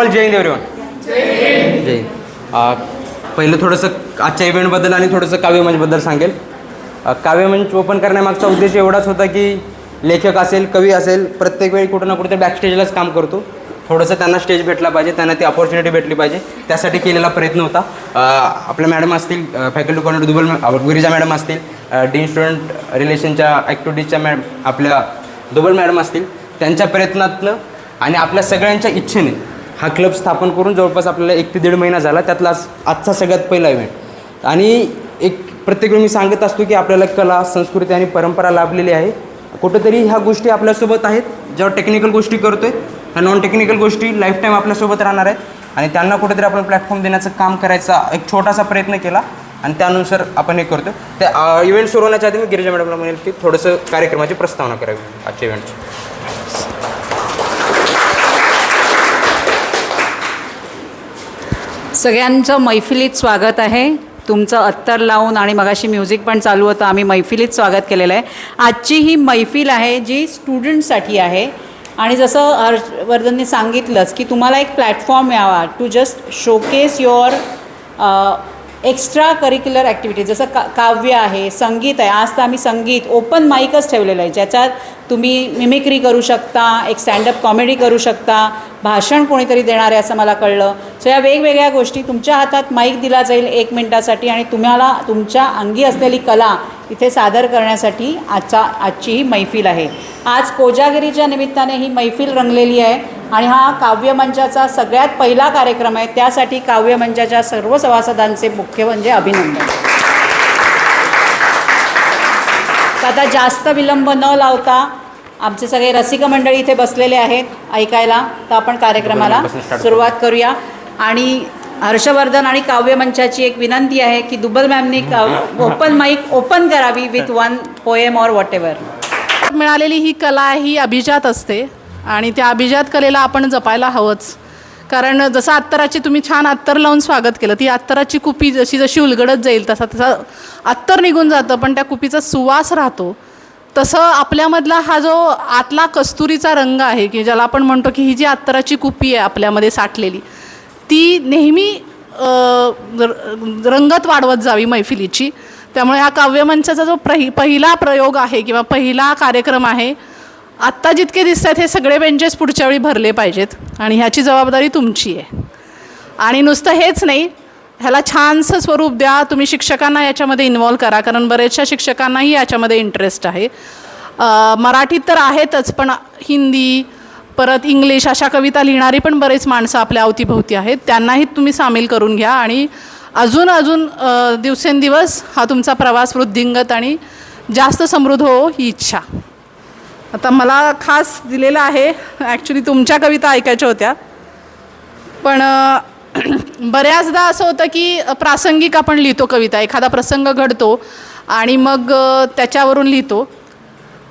All जय हिंद everyone. जय हिंद. पहिलं थोडंसं आजच्या इव्हेंटबद्दल आणि थोडंसं काव्यमंचबद्दल सांगेल. काव्यमंच ओपन करण्यामागचा उद्देश एवढाच होता की लेखक असेल, कवी असेल, प्रत्येक वेळी कुठं ना कुठे बॅकस्टेजलाच काम करतो. थोडंसं त्यांना स्टेज भेटला पाहिजे, त्यांना ती अपॉर्च्युनिटी भेटली पाहिजे, त्यासाठी केलेला प्रयत्न होता. आपल्या मॅडम असतील, फॅकल्टी कोऑर्डिनेटर गिरिजा मॅडम असतील, डीन स्टुडंट रिलेशनच्या ॲक्टिव्हिटीजच्या आपल्या दुबल मॅडम असतील, त्यांच्या प्रयत्नातनं आणि आपल्या सगळ्यांच्या इच्छेने हा क्लब स्थापन करून जवळपास आपल्याला 1 ते 1.5 महिना झाला. त्यातला आजचा सगळ्यात पहिला इव्हेंट. आणि एक प्रत्येक वेळी मी सांगत असतो की आपल्याला कला, संस्कृती आणि परंपरा लाभलेली आहे. कुठंतरी ह्या गोष्टी आपल्यासोबत आहेत. जेव्हा टेक्निकल गोष्टी करतो आहे, ह्या नॉन टेक्निकल गोष्टी लाईफ टाईम आपल्यासोबत राहणार आहेत आणि त्यांना कुठेतरी आपण प्लॅटफॉर्म देण्याचं काम करायचा एक छोटासा प्रयत्न केला आणि त्यानुसार आपण हे करतो. त्या इव्हेंट सुरू होण्याच्या आधी मी गिरिजा मॅडमला म्हणेल की थोडंसं कार्यक्रमाची प्रस्तावना करावी आजच्या इव्हेंटची. सगळ्यांचं मैफिलीत स्वागत आहे. तुमचं अत्तर लावून आणि मगाशी म्युझिक पण चालू होतं, आम्ही मैफिलीत स्वागत केलेलं आहे. आजची ही मैफिल आहे जी स्टुडंटसाठी आहे आणि जसं हर्षवर्धनने सांगितलंच की तुम्हाला एक प्लॅटफॉर्म मिळावा to just showcase your extracurricular activity. जसं काव्य आहे, संगीत आहे. आज तर आम्ही संगीत ओपन माईकच ठेवलेलं आहे, ज्याच्यात तुम्ही मिमिक्री करू शकता, एक स्टँडअप कॉमेडी करू शकता, भाषण कोणीतरी देणार आहे असं मला कळलं. सो या वेगवेगळ्या गोष्टी तुमच्या हातात माईक दिला जाईल 1 मिनिटासाठी आणि तुम्हाला तुमच्या अंगी असलेली कला इथे सादर करण्यासाठी आजची ही मैफिल आहे. आज कोजागिरीच्या निमित्ताने ही मैफिल रंगलेली आहे आणि हा काव्यमंचाचा सगळ्यात पहिला कार्यक्रम आहे. त्यासाठी काव्यमंचाच्या सर्व सभासदांचे मुख्य म्हणजे अभिनंदन. आता जास्त विलंब न लावता आमचे सगळे रसिक मंडळी इथे बसलेले आहेत ऐकायला, तर आपण कार्यक्रमाला सुरुवात करूया. आणि हर्षवर्धन आणि काव्यमंचाची एक विनंती आहे की दुबल मॅमनी ओपन माईक ओपन करावी with 1 poem or what ever. मिळालेली ही कला ही अभिजात असते आणि त्या अभिजात कलेला आपण जपायला हवंच. कारण जसं अत्तराची तुम्ही छान अत्तर लावून स्वागत केलं, ती अत्तराची कुपी जशी जशी उलगडत जाईल तसा अत्तर निघून जातं, पण त्या कुपीचा सुवास राहतो. तसं आपल्यामधला हा जो आतला कस्तुरीचा रंग आहे की ज्याला आपण म्हणतो की ही जी अत्तराची कुपी आहे आपल्यामध्ये साठलेली, ती नेहमी रंगत वाढवत जावी मैफिलीची. त्यामुळे हा काव्यमंचाचा जो पहिला प्रयोग आहे किंवा पहिला कार्यक्रम आहे, आत्ता जितके दिसत आहेत हे सगळे बेंचेस पुढच्या वेळी भरले पाहिजेत आणि ह्याची जबाबदारी तुमची आहे. आणि नुसतं हेच नाही, ह्याला छानसं स्वरूप द्या. तुम्ही शिक्षकांना याच्यामध्ये इन्वॉल्व करा, कारण बरेचशा शिक्षकांनाही याच्यामध्ये इंटरेस्ट आहे. मराठीत तर आहेतच, पण हिंदी परत इंग्लिश अशा कविता लिहिणारी पण बरेच माणसं आपल्या अवतीभोवती आहेत, त्यांनाही तुम्ही सामील करून घ्या आणि अजून दिवसेंदिवस हा तुमचा प्रवास वृद्धिंगत आणि जास्त समृद्ध हो ही इच्छा. आता मला खास दिलेलं आहे, ॲक्च्युली तुमच्या कविता ऐकायच्या होत्या, पण बऱ्याचदा असं होतं की प्रासंगिक आपण लिहितो कविता, एखादा प्रसंग घडतो आणि मग त्याच्यावरून लिहितो.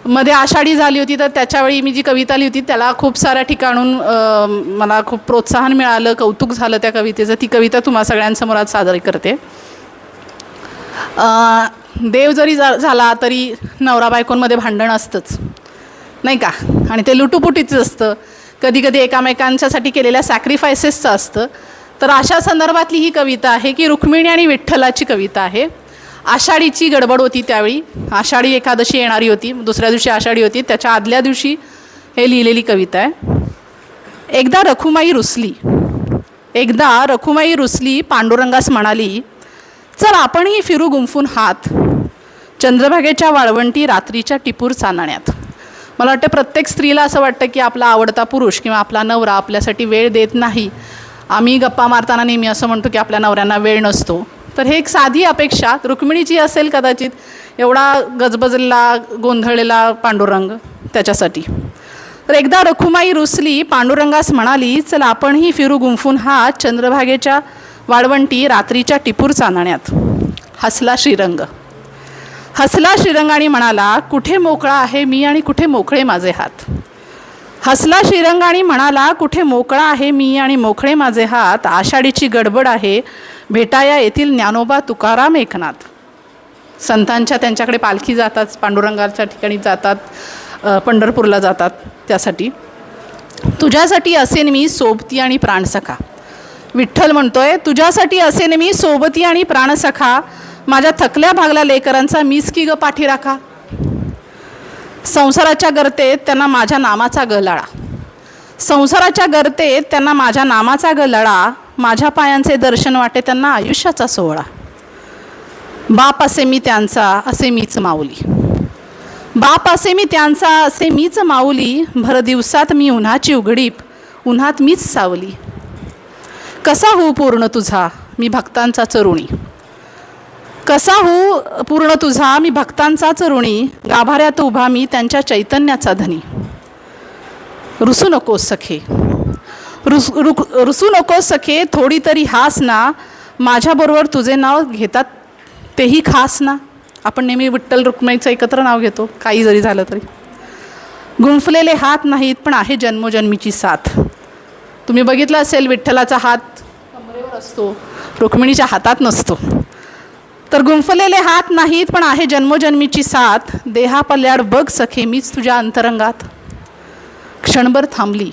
मध्ये आषाढी झाली होती तर त्याच्यावेळी मी जी कविता लिहिली होती त्याला खूप साऱ्या ठिकाणून मला खूप प्रोत्साहन मिळालं, कौतुक झालं त्या कवितेचं. ती कविता तुम्हा सगळ्यांसमोर आज सादर करते. देव जरी झाला तरी नवरा बायकोंमध्ये भांडण असतंच, नाही का? आणि ते लुटुपुटीचं असतं, कधी कधी एकामेकांच्यासाठी केलेल्या सॅक्रिफायसेसचं असतं. तर अशा संदर्भातली ही कविता आहे की रुक्मिणी आणि विठ्ठलाची कविता आहे. आषाढीची गडबड होती त्यावेळी, आषाढी एकादशी येणारी होती, दुसऱ्या दिवशी आषाढी होती, त्याच्या आदल्या दिवशी हे लिहिलेली कविता आहे. एकदा रखुमाई रुसली पांडुरंगास म्हणाली, चल आपणही फिरू गुंफून हात, चंद्रभागेच्या वाळवंटी रात्रीच्या टिपूर चांदण्यात. मला वाटतं प्रत्येक स्त्रीला असं वाटतं की आपला आवडता पुरुष किंवा आपला नवरा आपल्यासाठी वेळ देत नाही. आम्ही गप्पा मारताना नेहमी असं म्हणतो की आपल्या नवऱ्यांना वेळ नसतो. तर हे एक साधी अपेक्षा रुक्मिणीची असेल कदाचित, एवढा गजबजलेला गोंधळलेला पांडुरंग त्याच्यासाठी. तर एकदा रखुमाई रुसली पांडुरंगास म्हणाली, चल आपणही फिरू गुंफून हात, चंद्रभागेच्या वाळवंटी रात्रीच्या टिपूर चांदण्यात. हसला श्रीरंग आणि म्हणाला, कुठे मोकळा आहे मी आणि कुठे मोकळे माझे हात. हसला श्रीरंग आणि म्हणाला, कुठे मोकळा आहे मी आणि मोकळे माझे हात. आषाढीची गडबड आहे, भेटाया येथील ज्ञानोबा तुकाराम एकनाथ. संतांच्या त्यांच्याकडे पालखी जातात, पांडुरंगाच्या ठिकाणी जातात, पंढरपूरला जातात त्यासाठी. तुझ्यासाठी असेन मी सोबती आणि प्राणसखा. विठ्ठल म्हणतोय, तुझ्यासाठी असेन मी सोबती आणि प्राणसखा, माझ्या थकल्या भागल्या लेकरांचा मीच की ग पाठी राखा. संसाराच्या गर्तेत त्यांना माझ्या नामाचा ग लळा, संसाराच्या गर्तेत त्यांना माझ्या नामाचा ग लळा, माझ्या पायांचे दर्शन वाटे त्यांना आयुष्याचा सोहळा. बाप असे मी त्यांचा असे मीच माऊली, बाप असे मी त्यांचा असे मीच माऊली, भर दिवसात मी उन्हाची उघडीप, उन्हात मीच सावली. कसा होऊ पूर्ण तुझा मी भक्तांचा चरुणी, कसा होऊ पूर्ण तुझा मी भक्तांचाच ऋणी, गाभाऱ्यात उभा मी त्यांच्या चैतन्याचा धनी. रुसू नकोस सखे, रुसू नकोस सखे, थोडी तरी हास ना, माझ्याबरोबर तुझे नाव घेतात तेही खास ना. आपण नेहमी विठ्ठल रुक्मिणीचं एकत्र नाव घेतो काही जरी झालं तरी. गुंफलेले हात नाहीत पण आहे जन्मोजन्मीची साथ. तुम्ही बघितलं असेल विठ्ठलाचा हात कमरेवर असतो, रुक्मिणीच्या हातात नसतो. तर गुंफलेले हात नाहीत पण आहे जन्मोजन्मीची साथ, देहा पल्याड बघ सखे मीच तुझ्या अंतरंगात. क्षणभर थांबली,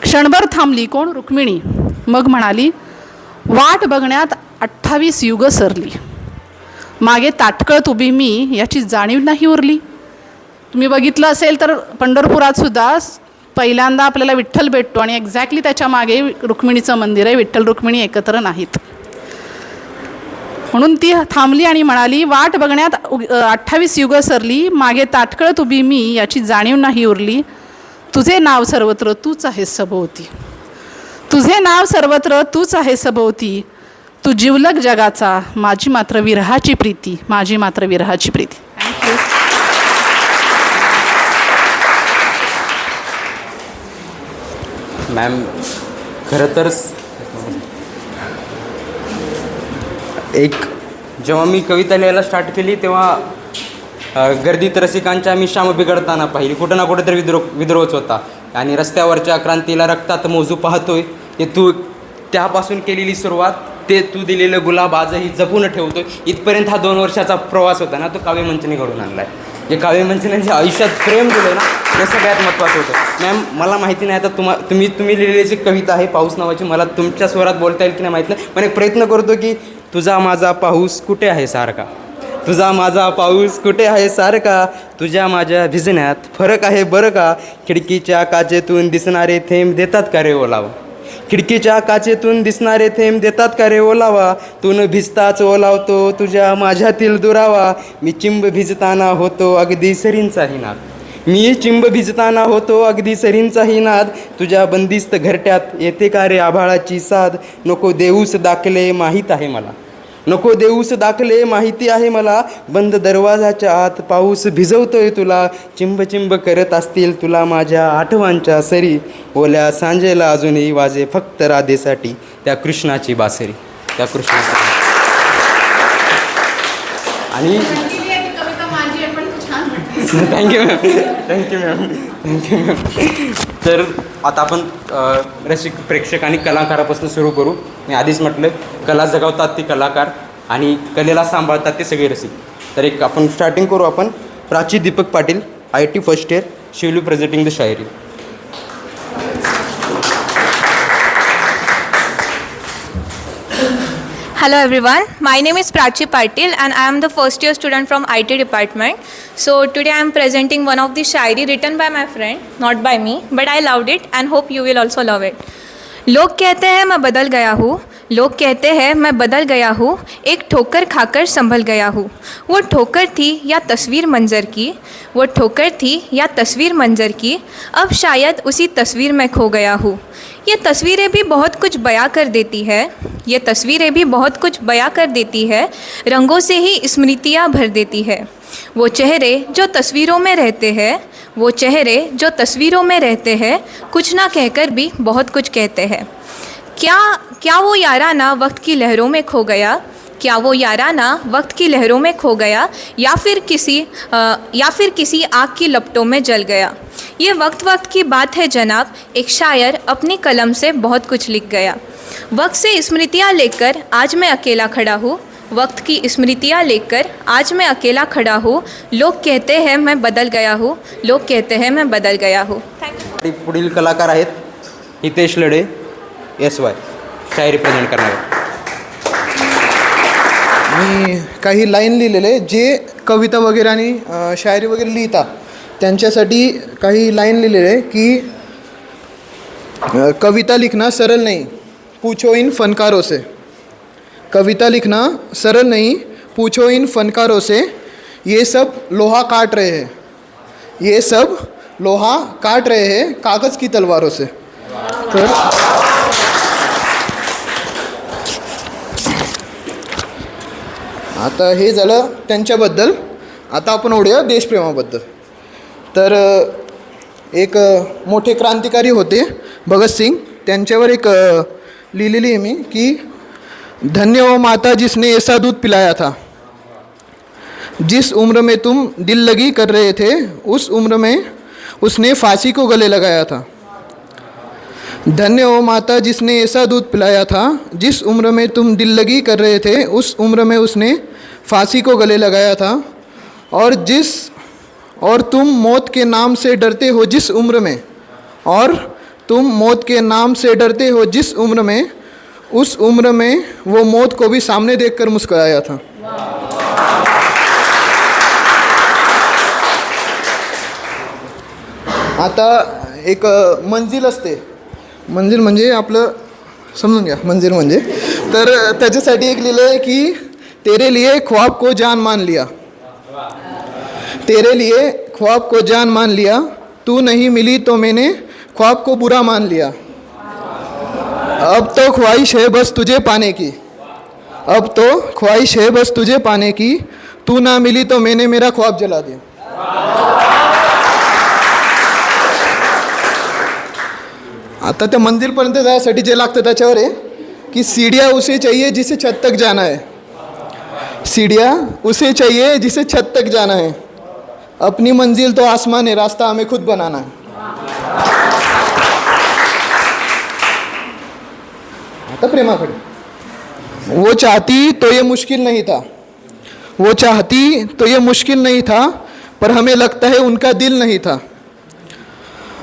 क्षणभर थांबली कोण? रुक्मिणी. मग म्हणाली, वाट बघण्यात 28 युग सरली, मागे ताटकळत उभी मी याची जाणीव नाही उरली. तुम्ही बघितलं असेल तर पंढरपुरात सुद्धा पहिल्यांदा आपल्याला विठ्ठल भेटतो आणि एक्झॅक्टली त्याच्या मागे रुक्मिणीचं मंदिर आहे. विठ्ठल रुक्मिणी एकत्र नाहीत. म्हणून ती थांबली आणि म्हणाली, वाट बघण्यात 28 युग सरली, मागे ताटकळत उभी मी याची जाणीव नाही उरली. तुझे नाव सर्वत्र तूच आहे सभोवती, तुझे नाव सर्वत्र तूच आहे सभोवती, तू जिवलग जगाचा माझी मात्र विरहाची प्रीती, माझी मात्र विरहाची प्रीती. थँक्यू. मॅम खरं तर जेव्हा मी कविता लिहायला स्टार्ट केली तेव्हा गर्दीत रसिकांच्या मी श्याम बिघडताना पाहिली, कुठं ना कुठं तरी विद्रोहच होता. आणि रस्त्यावरच्या क्रांतीला रक्तात मोजू पाहतोय, ते तू त्यापासून केलेली सुरुवात, ते तू दिलेलं गुलाब आजही जपून ठेवतोय. इथपर्यंत हा 2 वर्षाचा प्रवास होता ना, तो काव्यमंचने घडून आणला आहे. जे काव्यमंचने जे आयुष्यात प्रेम दिलं ना, ते सगळ्यात महत्त्वाचं होतं. मॅम मला माहिती नाही आता तुम्ही लिहिलेली जी कविता आहे पाऊस नावाची, मला तुमच्या स्वरात बोलता येईल की नाही माहीत नाही, पण एक प्रयत्न करतो की तुझा माझा पाऊस कुठे आहे सारखा, तुझा माझा पाऊस कुठे आहे सारखा, तुझ्या माझ्या भिजण्यात फरक आहे बरं का, खिडकीच्या काचेतून दिसणारे थेंब देतात का रे ओलावा, खिडकीच्या काचेतून दिसणारे थेंब देतात का रे ओलावा, तू न भिजताच ओलावतो तुझ्या माझ्यातील दुरावा, मी चिंब भिजताना होतो अगदी सरींचाही नाद, मी चिंब भिजताना होतो अगदी सरींचाही नाद, तुझ्या बंदिस्त घरट्यात येते का रे आभाळाची साद, नको देऊस दाखले माहीत आहे मला, नको देऊस दाखले माहिती आहे मला, बंद दरवाजाच्या आत पाऊस भिजवतोय तुला, चिंब चिंब करत असतील तुला माझ्या आठवांच्या सरी, ओल्या सांजेला अजूनही वाजे फक्त राधेसाठी त्या कृष्णाची बासरी, त्या कृष्णाची. आणि thank you ma'am, thank you ma'am, thank you ma'am. तर आता आपण रसिक प्रेक्षक आणि कलाकारापासून सुरू करू. मी आधीच म्हटलं, कला जगवतात ते कलाकार आणि कलेला सांभाळतात ते सगळे रसिक. तर एक आपण स्टार्टिंग करू. आपण Prachi Deepak Patil, IT first year, Shivli presenting the Shayari. Hello everyone, my name is Prachi Patil and I am the first year student from IT department. So today I am presenting one of the Shayari written by my friend, not by me, but I loved it and hope you will also love it. लोग कहते हैं मैं बदल गया हूँ, लोग कहते हैं मैं बदल गया हूँ, एक ठोकर खाकर संभल गया हूँ, वो ठोकर थी या तस्वीर मंजर की, वो ठोकर थी या तस्वीर मंजर की, अब शायद उसी तस्वीर में खो गया हूँ. ये तस्वीरें भी बहुत कुछ बयां कर देती है, ये तस्वीरें भी बहुत कुछ बयां कर देती है, रंगों से ही स्मृतियाँ भर देती है. वो चेहरे जो तस्वीरों में रहते हैं, वो चेहरे जो तस्वीरों में रहते हैं, कुछ ना कहकर भी बहुत कुछ कहते हैं. क्या वो याराना वक्त की लहरों में खो गया, क्या वो याराना वक्त की लहरों में खो गया, या फिर किसी आग की लपटों में जल गया. ये वक्त की बात है जनाब, एक शायर अपनी कलम से बहुत कुछ लिख गया. वक्त से स्मृतियाँ लेकर आज मैं अकेला खड़ा हूँ, वक्त की स्मृतियाँ लेकर आज मैं अकेला खड़ा हूँ, लोग कहते हैं मैं बदल गया हूँ, लोग कहते हैं मैं बदल गया हूँ. Thank you. पुढील कलाकार आहेत हितेश लढे SY, शायरी प्रेझेंट करणार आहेत. मी काही लाईन लिहिलेले जे कविता वगैरे आणि शायरी वगैरे लिहिता त्यांच्यासाठी काही लाईन लिहिलेले की कविता लिखना सरल नहीं, पूछो इन फनकारों से. कविता लिखना सरल नहीं, पूछो इन फनकारों से. ये सब लोहा काट रहे हैं, ये सब लोहा काट रहे हैं कागज़ की तलवारों से. तर आता हे झालं त्यांच्याबद्दल. आता आपण ओढूया देशप्रेमाबद्दल. तर एक मोठे क्रांतिकारी होते भगतसिंग, त्यांच्यावर एक लिहिलेली आहे मी की धन्य वो माता जिसने ऐसा दूध पिलाया था, जिस उम्र में तुम दिल लगी कर रहे थे उस उम्र में उसने फांसी को गले लगाया था. धन्य वो माता जिसने ऐसा दूध पिलाया था, जिस उम्र में तुम दिल लगी कर रहे थे उस उम्र में उसने फांसी को गले लगाया था. और तुम मौत के नाम से डरते हो जिस उम्र में, और तुम मौत के नाम से डरते हो जिस उम्र में, उस उम्र में वो मौत को भी सामने देखकर मुस्कुराया था. आता एक मंजिल असते, मंजिल म्हणजे आपलं समजून घ्या मंजिल म्हणजे. तर त्याच्यासाठी एक लिहिलं आहे की तेरे लिए ख्वाब को जान मान लिया, तेरे लिए ख्वाब को जान मान लिया, तू नहीं मिली तो मैंने ख्वाब को बुरा मान लिया. अब तो ख्वाहिश है बस तुझे पाने की, अब तो ख्वाहिश है बस तुझे पाने की, तू ना मिली तो मैंने मेरा ख्वाब जला दिया. आता त्या मंदिरपर्यंत जाण्यासाठी जे लागतं त्याच्यावर आहे की सीढ़ियाँ उसे चाहिए जिसे छत तक जाना है, सीढ़ियाँ उसे चाहिए जिसे छत तक जाना है, अपनी मंजिल तो आसमान है, रास्ता हमें खुद बनाना है. आता प्रेमाकडे. वो चाहती तो ये मुश्किल नहीं था, वो चाहती तो ये मुश्किल नहीं था, पर हमें लगता है उनका दिल नहीं था.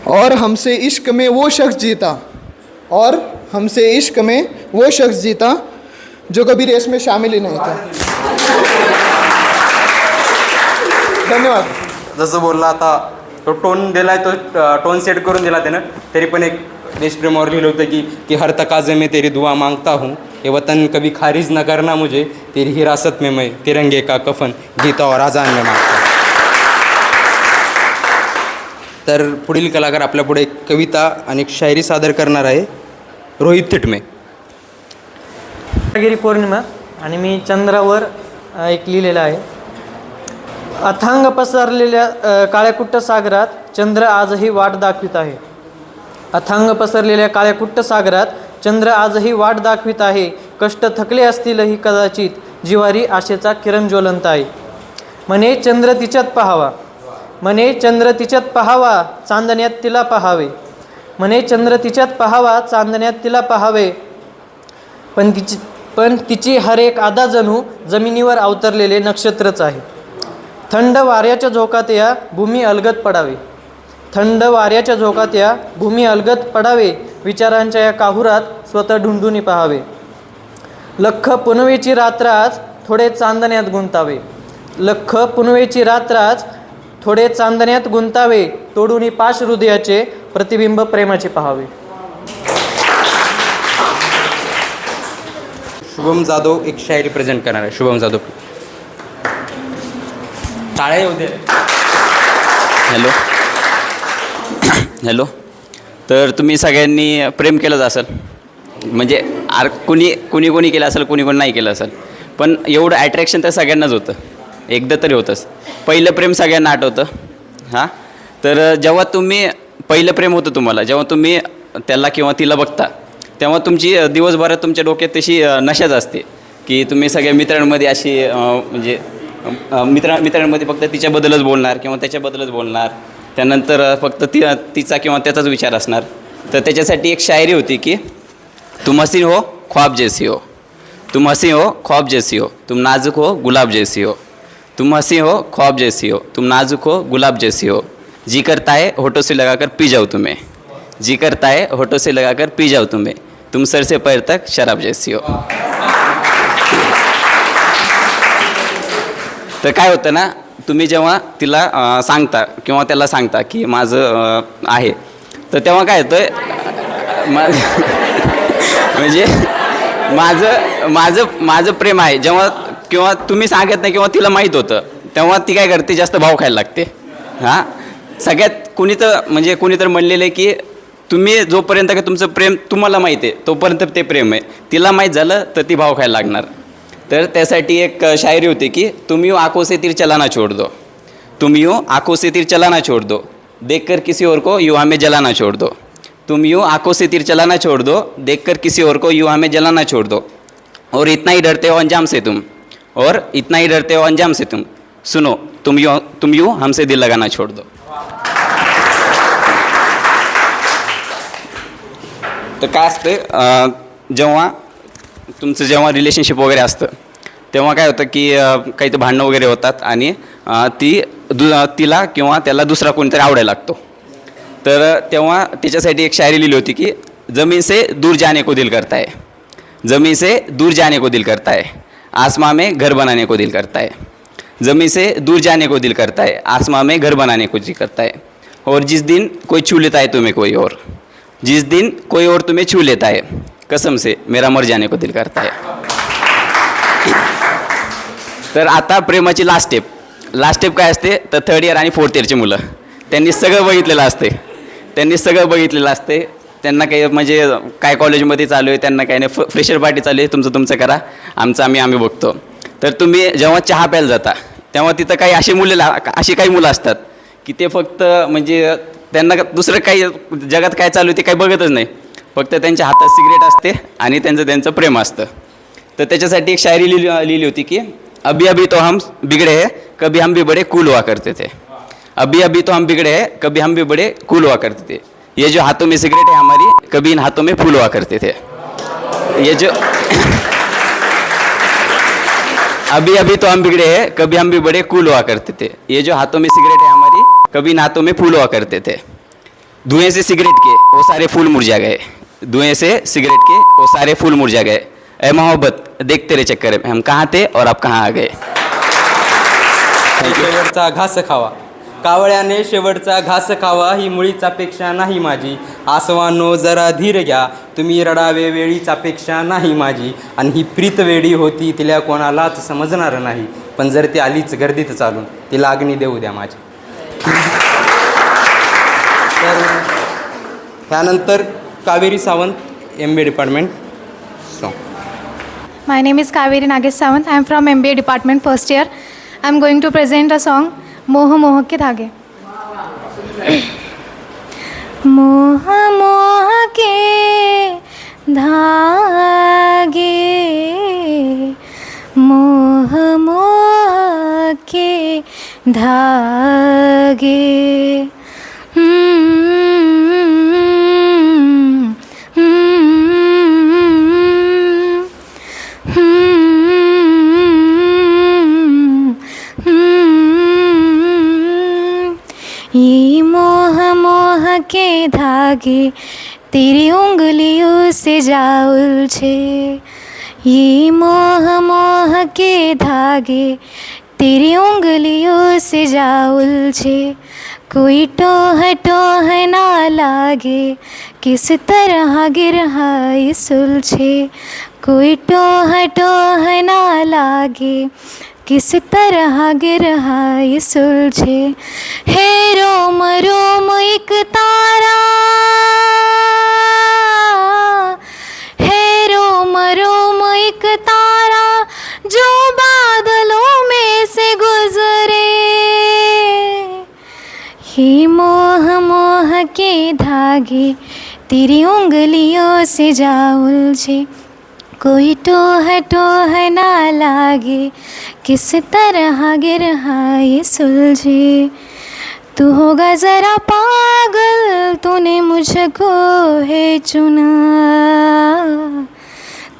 और हमसे इश्क में वो शख्स जीता, और हमसे इश्क में वो शख्स जीता जो कभी रेस में शामिल ही नहीं था. धन्यवाद. जसं बोलला आता तो टोन दिला आहे, तो टोन सेट करून दिला त्यानं. तरी पण एक देशप्रेमावर लिहिलं होतं की हर तकाजे में तेरी दुआ मांगता हूँ, ये वतन कभी खारिज न करना मुझे, तेरी हिरासत में मैं तिरंगे का कफन जीता और आजान में मांगता. तर पुढील कलाकार आपल्यापुढे एक कविता आणि एक शायरी सादर करणार आहे रोहित थिटमे. गिरी पौर्णिमा आणि मी चंद्रावर एक लिहिलेलं आहे. अथांग पसरलेल्या काळ्याकुट्ट सागरात चंद्र आजही वाट दाखवित आहे, अथांग पसरलेल्या काळ्याकुट्ट सागरात चंद्र आजही वाट दाखवित आहे, कष्ट थकले असतीलही कदाचित जिवारी आशेचा किरण ज्वलंत आहे. म्हणे चंद्र तिच्यात पहावा, म्हणे चंद्र तिच्यात पहावा, चांदण्यात तिला पहावे, म्हणे चंद्र तिच्यात पहावा, चांदण्यात तिला पहावे, पण तिची हर एक आदा जणू जमिनीवर अवतरलेले नक्षत्रच आहे. थंड वाऱ्याच्या झोकात या भूमी अलगद पडावे, थंड वाऱ्याच्या झोकात या भूमी अलगद पडावे, विचारांच्या या काहुरात स्वतः ढुंढुनी पहावे. लख पुनवेची रात्र आज थोडे चांदण्यात गुंतावे, लख पुनवेची रात्र आज थोडे चांदण्यात गुंतावे, तोडूनी पाश हृदयाचे प्रतिबिंब प्रेमाचे पहावे. शुभम जाधव एक शायरी प्रेझेंट करणार आहे. शुभम जाधव टाळे येऊ दे. Hello hello. तर तुम्ही सगळ्यांनी प्रेम केलंच असेल, म्हणजे कुणी केलं असेल, कुणी नाही केलं असेल, पण एवढं ॲट्रॅक्शन तर सगळ्यांनाच होतं, एकदा तरी होतंच. पहिलं प्रेम सगळ्यांना आठवतं. हां, तर जेव्हा तुम्ही पहिलं प्रेम होतं तुम्हाला, जेव्हा तुम्ही त्याला किंवा तिला बघता, तेव्हा तुमची दिवसभरात तुमच्या डोक्यात तशी नशाच असते की तुम्ही सगळ्या मित्रांमध्ये अशी म्हणजे मित्रांमध्ये फक्त तिच्याबद्दलच बोलणार किंवा त्याच्याबद्दलच बोलणार, त्यानंतर फक्त तिचा किंवा त्याचाच विचार असणार. तर त्याच्यासाठी एक शायरी होती की तुम हसीन हो ख्वाब जैसी हो, तुम हसी हो ख्वाब जैसी हो, तुम नाजुक हो गुलाब जैसी हो, तुम हसी हो ख्वाब जैसी हो, तुम नाजुक हो गुलाब जैसी हो, जी करता है होठों से लगाकर पी जाओ तुम्हें, जी करता है होठों से लगाकर पी जाओ तुम्हें, तुम सर से पैर तक शराब जैसी हो. तर काय होतं ना, तुम्ही जेव्हा तिला सांगता किंवा त्याला सांगता की माझं आहे, तर तेव्हा काय होतं म्हणजे माझं प्रेम आहे जेव्हा, किंवा तुम्ही सांगत नाही किंवा तिला माहीत होतं, तेव्हा ती काय करते, जास्त भाव खायला लागते. हां, सगळ्यात कुणी तर म्हणलेलं आहे की तुम्ही जोपर्यंत का तुमचं प्रेम तुम्हाला माहीत आहे तोपर्यंत ते प्रेम आहे, तिला माहीत झालं तर ती भाव खायला लागणार. तर त्यासाठी एक शायरी होती की तुम यूँ आँखों से तीर चलाना छोड़ दो, तुम यूँ आँखों से तीर चलाना छोड़ दो, देखकर किसी और को यूँ हमें जलाना छोड़ दो, तुम यूँ आँखों से तीर चलाना छोड़ दो, देखकर किसी और को यूँ हमें जलाना छोड़ दो, और इतना ही डरते हो अंजाम से तुम, और इतना ही डरते हो अंजाम से तुम, सुनो तुम यूँ हमसे दिल लगाना छोड़ दो. तर काय असतं, जेव्हा रिलेशनशिप वगैरे असतं तेव्हा काय होतं की काही तर भांडणं वगैरे होतात आणि तिला किंवा त्याला दुसरा कोणीतरी आवडायला लागतो. तर तेव्हा तिच्यासाठी एक शायरी लिहिली होती की ज़मीन से दूर जाने को दिल करता है, ज़मीन से दूर जाने को दिल करता है, आसमां में घर बनाने को दिल करता है, ज़मीन से दूर जाने को दिल करता है, आसमां में घर बनाने को दिल करता है, और जिस दिन कोई छू लेता है तुम्हें कोई और, जिस दिन कोई और तुम्हें छू लेता है, कसम से मेरा मर जाने को दिल करता है. तर आता प्रेमाची लास्ट स्टेप काय असते, तर 3rd इयर आणि 4th इयरची मुलं त्यांनी सगळं बघितलेलं असते, त्यांना काही म्हणजे काय कॉलेजमध्ये चालू आहे, त्यांना काही नाही, फ्रेशर पार्टी चालू आहे, तुमचं करा, आमचं आम्ही बघतो. तर तुम्ही जेव्हा चहा प्यायला जाता तेव्हा तिथं काही अशी काही मुलं असतात की ते फक्त म्हणजे त्यांना दुसरं काही जगात काय चालू आहे ते काही बघतच नाही, फक्त त्यांच्या हातात सिगरेट असते आणि त्यांचं प्रेम असतं. तर त्याच्यासाठी एक शायरी लिहिली होती की अभी अभी तो हम बिगड़े हैं कभी हम भी बड़े कूल हुआ करते थे, अभी अभी तो हम बिगड़े हैं कभी हम भी बड़े कूल हुआ करते थे, ये जो हाथों में सिगरेट है हमारी कभी इन हाथों में फूल हुआ करते थे, ये जो अभी अभी तो हम बिगड़े हैं कभी हम भी बड़े कूल हुआ करते थे, ये जो हाथों में सिगरेट है हमारी कभी इन हाथों में फूल हुआ करते थे, धुएं से सिगरेट के वो सारे फूल मुरझा गए, धुएं से सिगरेट के वो सारे फूल मुरझा गए, ए मोहब्बत देख तेरे चक्कर में हम कहाँ थे और अब कहाँ आ गए. शेवटचा घास खावा, कावळ्याने शेवटचा घास खावा, ही मुळीच अपेक्षा नाही माझी, आसवानो जरा धीर घ्या, तुम्ही रडावे वेळीच अपेक्षा नाही माझी, आणि ही प्रीत वेडी होती तिला कोणालाच समजणार नाही, पण जर ती आलीच गर्दीत चालून तिला अग्नी देऊ द्या माझी. तर त्यानंतर Kaveri Sawant, MBA department song. My name is Kaveri Nagesh Sawant. I am from MBA department first year. I am going to present a song मोह मोह के धागे. मोह मोह के धागे, मोह मोह के धागे, ये मोह मोह के धागे तेरी उंगलियों से जा उलझे, ये मोह मोह के धागे तेरी उंगलियों से जा उलझे, कोई टोह टोह ना लागे किस तरह गिरहाई सुलझे, कोई टोह टोह ना लागे किस तरह गिरहाई सुलझे, है रोम रोम एक तारा, है रोम रोम एक तारा जो बादलों में से गुजरे, ये मोह मोह के धागे तेरी उंगलियों से जा उलझे, कोई टोह टोह ना लागे किस तरह गिरहाई सुलझे, तू होगा ज़रा पागल तूने मुझको है चुना,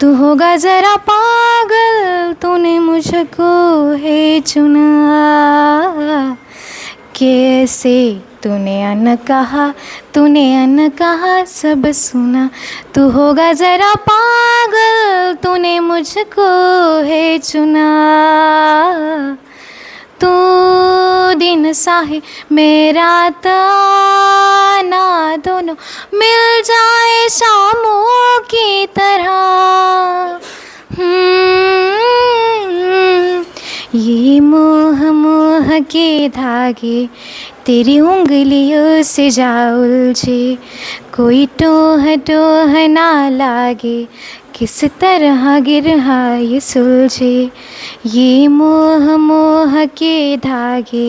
तू होगा ज़रा पागल तूने मुझको है चुना, कैसे तूने अन कहा सब सुना, तू होगा ज़रा पागल, तूने मुझको है चुना। तू दिन सा है मेरा ताना, दोनों मिल जाए शामों की तरह। ये मोह मोह के धागे तेरी उंगलियों से जा उलझे, कोई टोह टोह ना लागे, किस तरह गिरहा ये सुलझे। ये मोह मोह के धागे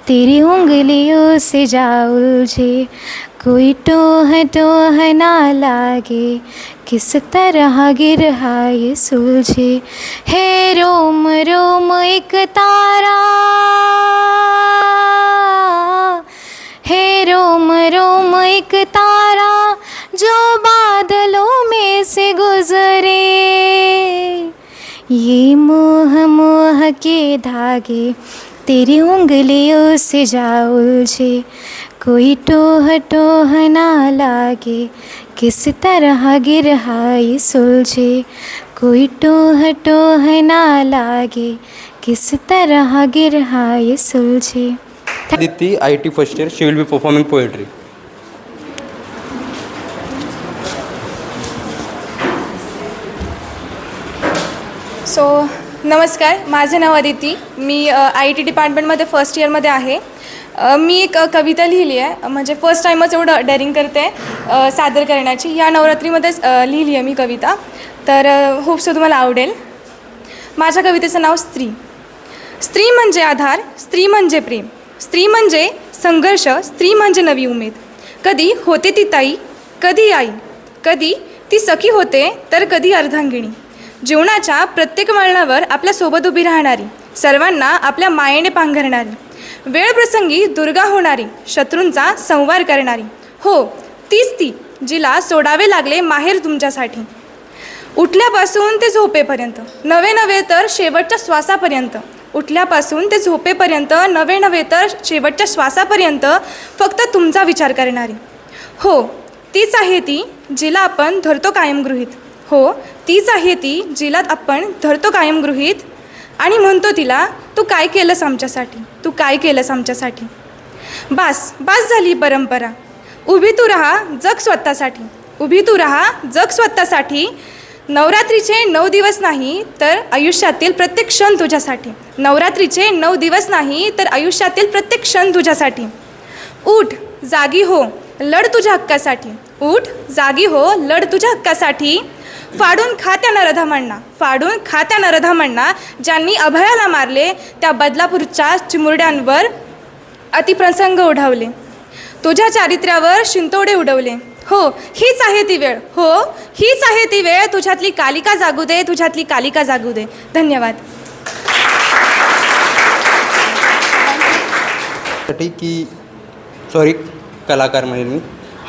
तेरी उंगलियों से जा उलझे, कोई टोह टोह ना लागे, किस तरह गिरहा ये सुलझे। है रोम रोम एक तारा, है रोम रोम एक तारा, जो बादलों में से गुजरे। ये मोह मोह के धागे तेरी उंगलियों से जा उलझे, कोई टोह टोह ना लागे, किस तरह गिरहा ये सुलझे। कोई टोह टोह ना लागे, किस तरह गिरहा ये सुलझे। Aditi, IT first year, she will be performing poetry. So नमस्कार, माझे नाव अदिती. मी IT डिपार्टमेंटमध्ये फर्स्ट इयरमध्ये आहे. मी एक कविता लिहिली आहे, म्हणजे फर्स्ट टाईमच एवढं डेअरिंग करते सादर करण्याची. या नवरात्रीमध्येच लिहिली आहे मी कविता, तर होप्सो तुम्हाला आवडेल. माझ्या कवितेचं नाव स्त्री. स्त्री म्हणजे आधार, स्त्री म्हणजे प्रेम, स्त्री म्हणजे संघर्ष, स्त्री म्हणजे नवी उमेद. कधी होते ती ताई, कधी आई, कधी ती सखी होते, तर कधी अर्धांगिणी. जीवनाच्या प्रत्येक वळणावर आपल्यासोबत उभी राहणारी, सर्वांना आपल्या मायेने पांघरणारी, वेळप्रसंगी दुर्गा होणारी, शत्रूंचा संवार करणारी. हो, तीच ती जिला सोडावे लागले माहेर तुमच्यासाठी. उठल्यापासून ते झोपेपर्यंत, नवे नव्हे तर शेवटच्या श्वासापर्यंत. उठल्यापासून ते झोपेपर्यंत, नवे नव्हे तर शेवटच्या श्वासापर्यंत फक्त तुमचा विचार करणारी. हो, तीच आहे ती जिला आपण धरतो कायम गृहीत. हो, तीच आहे ती जिला आपण धरतो कायम गृहीत, आणि म्हणतो तिला, तू काय केलंस आमच्यासाठी, तू काय केलंस आमच्यासाठी. बास बास झाली परंपरा, उभी तू राहा जग स्वतःसाठी, उभी तू राहा जग स्वतःसाठी. नवरात्रीचे 9 दिवस नाही तर आयुष्यातील प्रत्येक क्षण तुझ्यासाठी. नवरात्रीचे 9 दिवस नाही तर आयुष्यातील प्रत्येक क्षण तुझ्यासाठी. उठ जागी हो, लढ तुझ्या हक्कासाठी. उठ जागी हो, लढ तुझ्या हक्कासाठी. फाडून खा त्या नरधमांना, फाडून खा त्या नरधमांना, ज्यांनी अभयाला मारले, त्या बदलापूरच्या चिमुरड्यांवर अतिप्रसंग ओढावले, तुझ्या चारित्र्यावर शिंतोडे उडवले. हो, हीच आहे ती वेळ, हो हीच आहे ती वेळ, तुझ्यातली कालिका जागू दे, तुझ्यातली कालिका जागू दे. धन्यवाद. की सॉरी, कलाकार म्हणेल मी,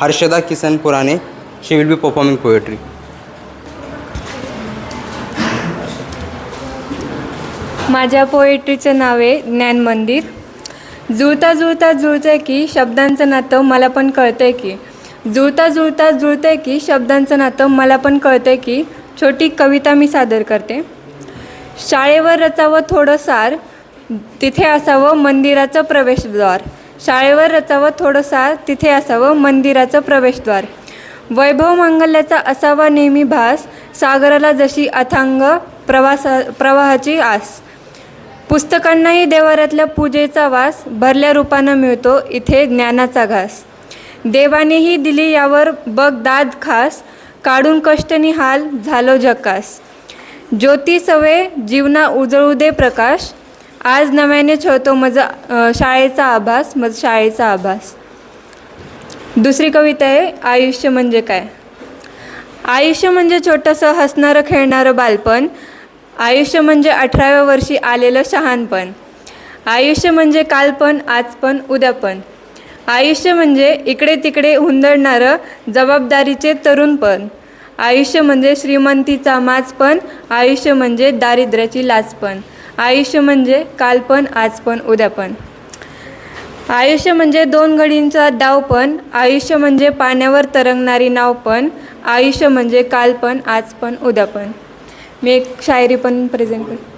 हर्षदा किसन पुराणे, शी विल बी परफॉर्मिंग पोएट्री. माझ्या पोएट्रीचं नाव आहे ज्ञान मंदिर. जुळता जुळता जुळतंय की शब्दांचं नातं मला पण कळतंय की, जुळता जुळता जुळतंय की शब्दांचं नातं मला पण कळतंय की. छोटी कविता मी सादर करते. शाळेवर रचावं थोडं सार, तिथे असावं मंदिराचं प्रवेशद्वार. शाळेवर रचावं थोडं सार, तिथे असावं मंदिराचं प्रवेशद्वार. वैभव मांगल्याचा असावा नेहमी भास, सागराला जशी अथांग प्रवाहाची आस. पुस्तकांनाही देवाऱ्यातल्या पूजेचा वास, भरल्या रूपानं मिळतो इथे ज्ञानाचा घास. देवानेही दिली यावर बघ दाद खास, काढून कष्ट निहाल झालो जकास. ज्योती सवे जीवना उजळू दे प्रकाश, आज नव्याने छळतो माझा शाळेचा आभास, माझा शाळेचा आभास. दुसरी कविता आहे आयुष्य म्हणजे काय. आयुष्य म्हणजे छोटंसं हसणारं खेळणारं बालपण. आयुष्य म्हणजे 18व्या वर्षी आलेलं शहाणपण. आयुष्य म्हणजे कालपण, आजपण, उद्यापण. आयुष्य म्हणजे इकडे तिकडे हुंदडणारं जबाबदारीचे तरुणपण. आयुष्य म्हणजे श्रीमंतीचा माजपण. आयुष्य म्हणजे दारिद्र्याची लाजपण. आयुष्य म्हणजे कालपण, आजपण, उद्यापण. आयुष्य म्हणजे 2 घडींचा डाव पण, आयुष्य म्हणजे पाण्यावर तरंगणारी नाव पण, आयुष्य म्हणजे काल पण, आज पण, उद्या पण. मी एक शायरी पण प्रेझेंट करते.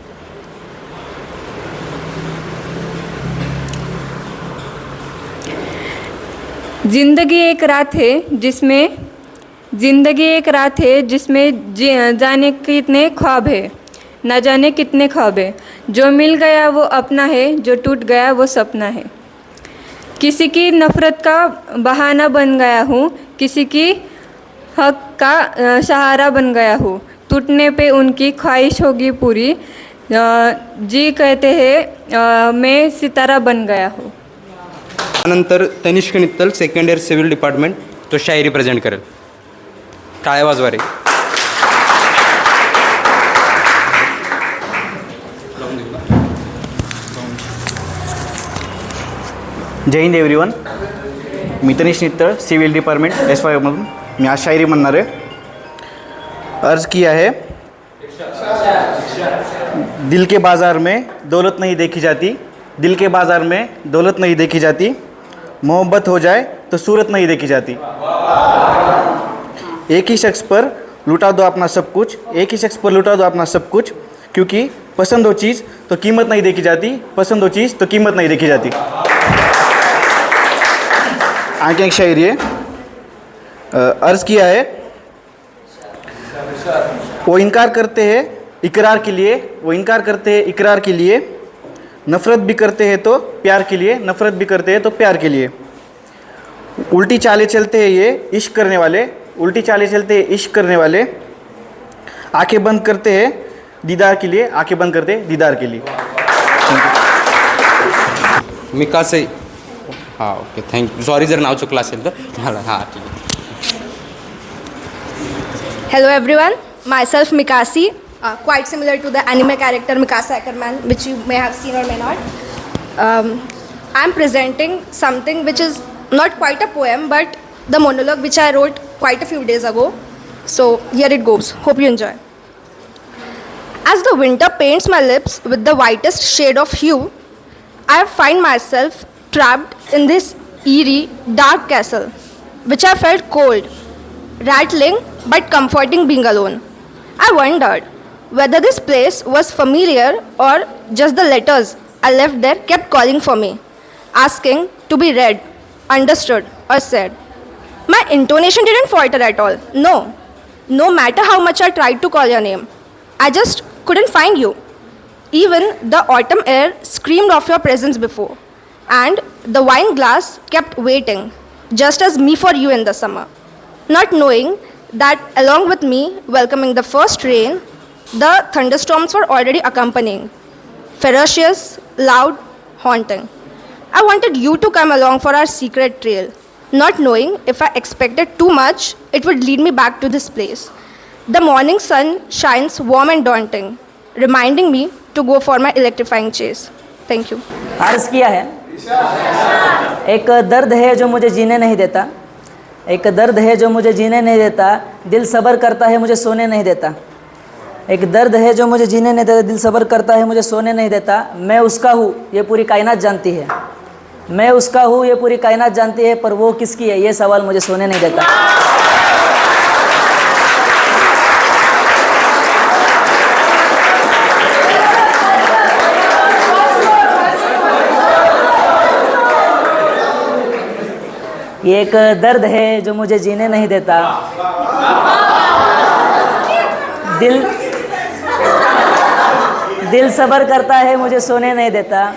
जिंदगी एक रात है जिसमें जाने कितने ख्वाब है, न जाने कितने ख्वाब है. जो मिल गया वो अपना है, जो टूट गया वो सपना है. किसी की नफ़रत का बहाना बन गया हूँ, किसी की हक का सहारा बन गया हूँ. टूटने पे उनकी ख्वाहिश होगी पूरी, जी कहते हैं मैं सितारा बन गया हूँ. त्यानंतर Tanishq Nittal second year civil department तो शायरी प्रेझेंट करेल. टाळ्या वाजवा रे. जय हिंद एव्हरीवन. मी Tanishq Nittal civil department S5 मधून मी आज शायरी म्हणणार आहे. अर्ज किया है. दिल के बाज़ार में दौलत नहीं देखी जाती, दिल के बाज़ार में दौलत नहीं देखी जाती, मोहब्बत हो जाए तो सूरत नहीं देखी जाती. एक ही शख्स पर लुटा दो अपना सब कुछ, एक ही शख्स पर लुटा दो अपना सब कुछ, क्योंकि पसंद हो चीज़ तो कीमत नहीं देखी जाती, पसंद हो चीज़ तो कीमत नहीं देखी जाती. आगे एक शायरी है. अर्ज़ किया है. वो इनकार करते हैं इकरार के लिए, वो इनकार करते हैं इकरार के लिए, नफ़रत भी करते हैं तो प्यार के लिए, नफ़रत भी करते हैं तो प्यार के लिए. उल्टी चालें चलते हैं ये इश्क करने वाले, उल्टी चालें चलते हैं इश्क करने वाले, आंखें बंद करते हैं दीदार के लिए, आंखें बंद करते हैं दीदार के लिए. मी का से हां ओके थँक्यू. सॉरी जर नाव चुकलं असेल तर मला. हां ठीक आहे. Hello everyone, myself Mikasi, quite similar to the anime character Mikasa Ackerman, which you may have seen or may not. I am presenting something which is not quite a poem but the monologue which I wrote quite a few days ago. So here it goes, hope you enjoy. As the winter paints my lips with the whitest shade of hue, I find myself trapped in this eerie, dark castle, which I felt cold, rattling but comforting being alone. I wondered whether this place was familiar or just the letters I left there kept calling for me, asking to be read, understood or said. My intonation didn't falter at all. No matter how much I tried to call your name, I just couldn't find you. Even the autumn air screamed of your presence before, and the wine glass kept waiting, just as me for you in the summer. Not knowing that along with me, welcoming the first rain, the thunderstorms were already accompanying, ferocious, loud, haunting. I wanted you to come along for our secret trail, not knowing if I expected too much, it would lead me back to this place. The morning sun shines warm and daunting, reminding me to go for my electrifying chase. Thank you. अर्ज KIA है. एक दर्द है जो मुझे जीने नहीं देता, एक दर्द है जो मुझे जीने नहीं देता, दिल सब्र करता है मुझे सोने नहीं देता. एक दर्द है जो मुझे जीने नहीं देता, दिल सब्र करता है मुझे सोने नहीं देता. मैं उसका हूँ ये पूरी कायनात जानती है, मैं उसका हूँ ये पूरी कायनात जानती है, पर वो किसकी है ये सवाल मुझे सोने नहीं देता. ये एक दर्द है जो मुझे जीने नहीं देता, दिल सब्र करता है मुझे सोने नहीं देता.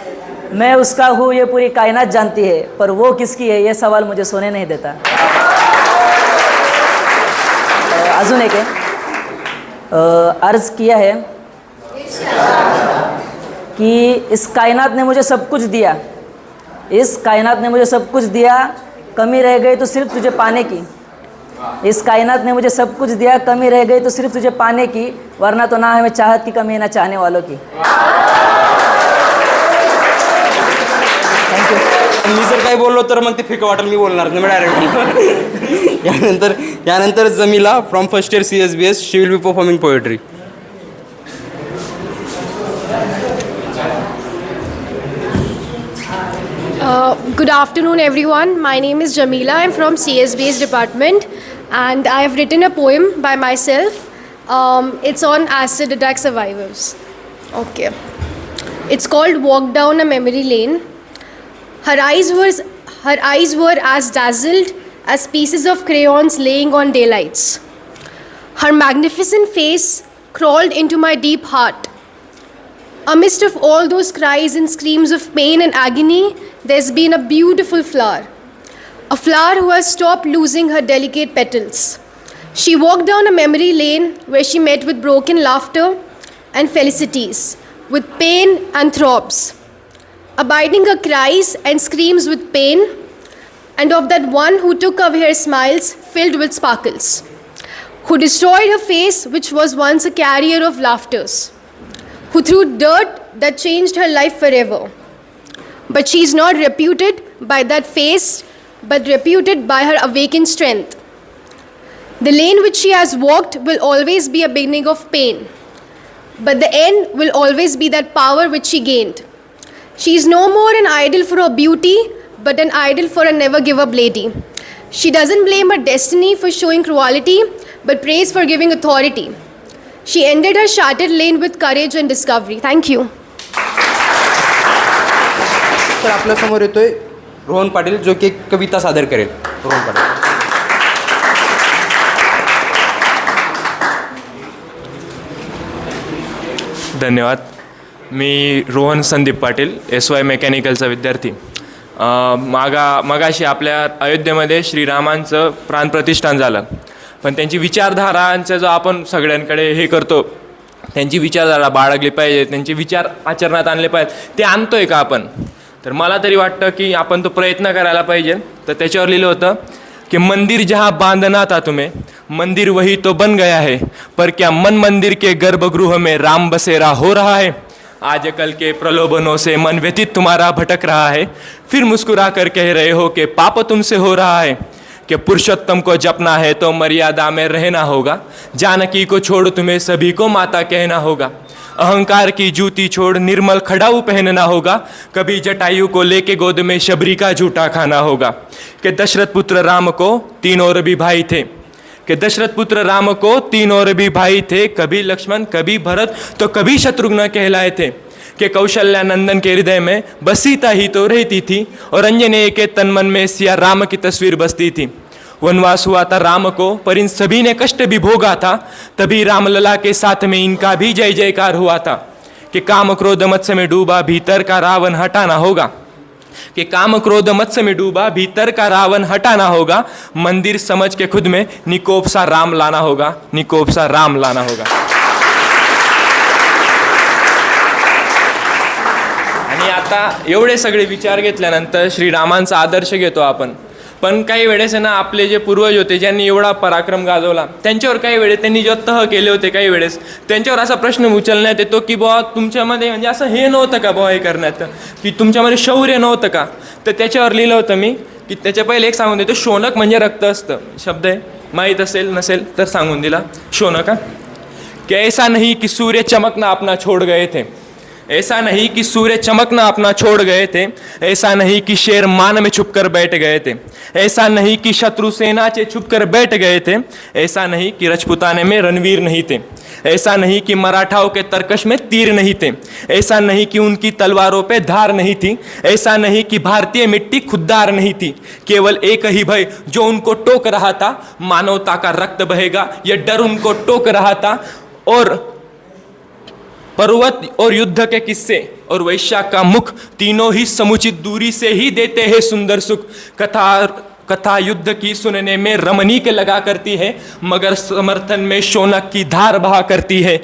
मैं उसका हूँ ये पूरी कायनात जानती है, पर वो किसकी है ये सवाल मुझे सोने नहीं देता. अजून एक है. अर्ज किया है कि इस कायनात ने मुझे सब कुछ दिया, इस कायनात ने मुझे सब कुछ दिया, कमी रह गई तो सिर्फ तुझे पाने की. इस कायनात ने मुझे सब कुछ दिया, कमी रह गई तो सिर्फ तुझे पाने की, वरना तो ना हमें चाहत की कमी है ना चाहने वालों की. थँक्यू. मी जर काही बोललो तर मग ते फिकं वाटेल, मी बोलणार नाही, मी डायरेक्ट. यानंतर Jamila from first year CSBS, she will be performing poetry. Good afternoon, everyone. My name is Jamila. I'm from CS-based department, and I have written a poem by myself. It's on acid attack survivors. Okay. It's called "Walk Down a Memory Lane." Her eyes were as dazzled as pieces of crayons laying on daylights. Her magnificent face crawled into my deep heart. Amidst of all those cries and screams of pain and agony, there's been a beautiful flower. A flower who has stopped losing her delicate petals. She walked down a memory lane where she met with broken laughter and felicities, with pain and throbs, abiding her cries and screams with pain, and of that one who took away her smiles filled with sparkles, who destroyed her face which was once a carrier of laughters, who threw dirt that changed her life forever. But she is not reputed by that face, but reputed by her awakened strength. The lane which she has walked will always be a beginning of pain, but the end will always be that power which she gained. She is no more an idol for her beauty, but an idol for a never give up lady. She doesn't blame her destiny for showing cruelty, but prays for giving authority. She ended her shattered lane with courage and discovery. Thank you. तर आपल्या समोर येतोय रोहन पाटील, जो की एक कविता सादर करेल. रोहन पाटील. धन्यवाद. मी रोहन संदीप पाटील, SY मेकॅनिकलचा विद्यार्थी. मगाशी आपल्या अयोध्येमध्ये श्रीरामांचं प्राणप्रतिष्ठान झालं, पण त्यांची विचारधारांचा जो आपण सगळ्यांकडे हे करतो, त्यांची विचारधारा बाळगली पाहिजे, त्यांचे विचार आचरणात आणले पाहिजे, ते आणतोय का आपण? तर मला तरी वाटतं की आपण तो प्रयत्न करायला पाहिजे. तर त्याच्यावर लिहिलं होतं कि मंदिर जहाँ बांधना था तुम्हें, मंदिर वही तो बन गया है, पर क्या मन मंदिर के गर्भगृह में राम बसेरा हो रहा है? आज कल के प्रलोभनों से मन व्यतीत तुम्हारा भटक रहा है, फिर मुस्कुरा कर कह रहे हो कि पाप तुमसे हो रहा है. कि पुरुषोत्तम को जपना है तो मर्यादा में रहना होगा, जानकी को छोड़ तुम्हें सभी को माता कहना होगा. अहंकार की जूती छोड़ निर्मल खड़ाऊ पहनना होगा, कभी जटायु को लेके गोद में शबरी का झूठा खाना होगा. कि दशरथ पुत्र राम को 3 और भी भाई थे, कि दशरथ पुत्र राम को 3 और भी भाई थे, कभी लक्ष्मण कभी भरत तो कभी शत्रुघ्न कहलाए थे. कि कौशल्या नंदन के हृदय में बस सीता ही तो रहती थी, और अंजनेय के तन मन में सिया राम की तस्वीर बसती थी. वनवास हुआ था राम को, पर इन सभी ने कष्ट भी भोगा था, तभी रामलला के साथ में इनका भी जय जयकार हुआ था. कि काम क्रोध मत्स्य में डूबा, भीतर का रावण हटाना होगा. कि काम क्रोध मत्स्य में डूबा, भीतर का रावण हटाना होगा, मंदिर समझ के खुद में निकोप सा राम लाना होगा, निकोप सा राम लाना होगा. आणि आता एवढे सगळे विचार घेतल्यानंतर श्रीरामांचा आदर्श घेतो आपण. पण काही वेळेस ना आपले जे पूर्वज होते, ज्यांनी एवढा पराक्रम गाजवला, त्यांच्यावर काही वेळेस त्यांनी जे तह केले होते, काही वेळेस त्यांच्यावर असा प्रश्न उचलण्यात येतो की बुवा तुमच्यामध्ये म्हणजे असं हे नव्हतं का बुवा हे करण्यात, की तुमच्यामध्ये शौर्य नव्हतं का? तर त्याच्यावर लिहिलं होतं मी की त्याच्या पहिले एक सांगून देतो. शोणक म्हणजे रक्त असतं, शब्द आहे, माहीत असेल नसेल तर सांगून दिला. शोणक की ऐसा नहीं कि सूर्य चमकना अपना छोड़ गए थे, ऐसा नहीं कि सूर्य चमकना अपना छोड़ गए थे, ऐसा नहीं कि शेर मान में छुपकर बैठ गए थे, ऐसा नहीं कि शत्रु सेना से छुपकर बैठ गए थे, ऐसा नहीं कि रजपुताने में रणवीर नहीं थे, ऐसा नहीं कि मराठाओं के तरकश में तीर नहीं थे, ऐसा नहीं कि उनकी तलवारों पे धार नहीं थी, ऐसा नहीं कि भारतीय मिट्टी खुद्दार नहीं थी. केवल एक ही भय जो उनको टोक रहा था, मानवता का रक्त बहेगा ये डर उनको टोक रहा था. और पर्वत और युद्ध के किस्से और वैश्या का मुख, तीनों ही समुचित दूरी से ही देते हैं सुंदर सुख. कथा युद्ध की सुनने में रमणीक लगा करती है, मगर समर्थन में शौनक की धार बहा करती है.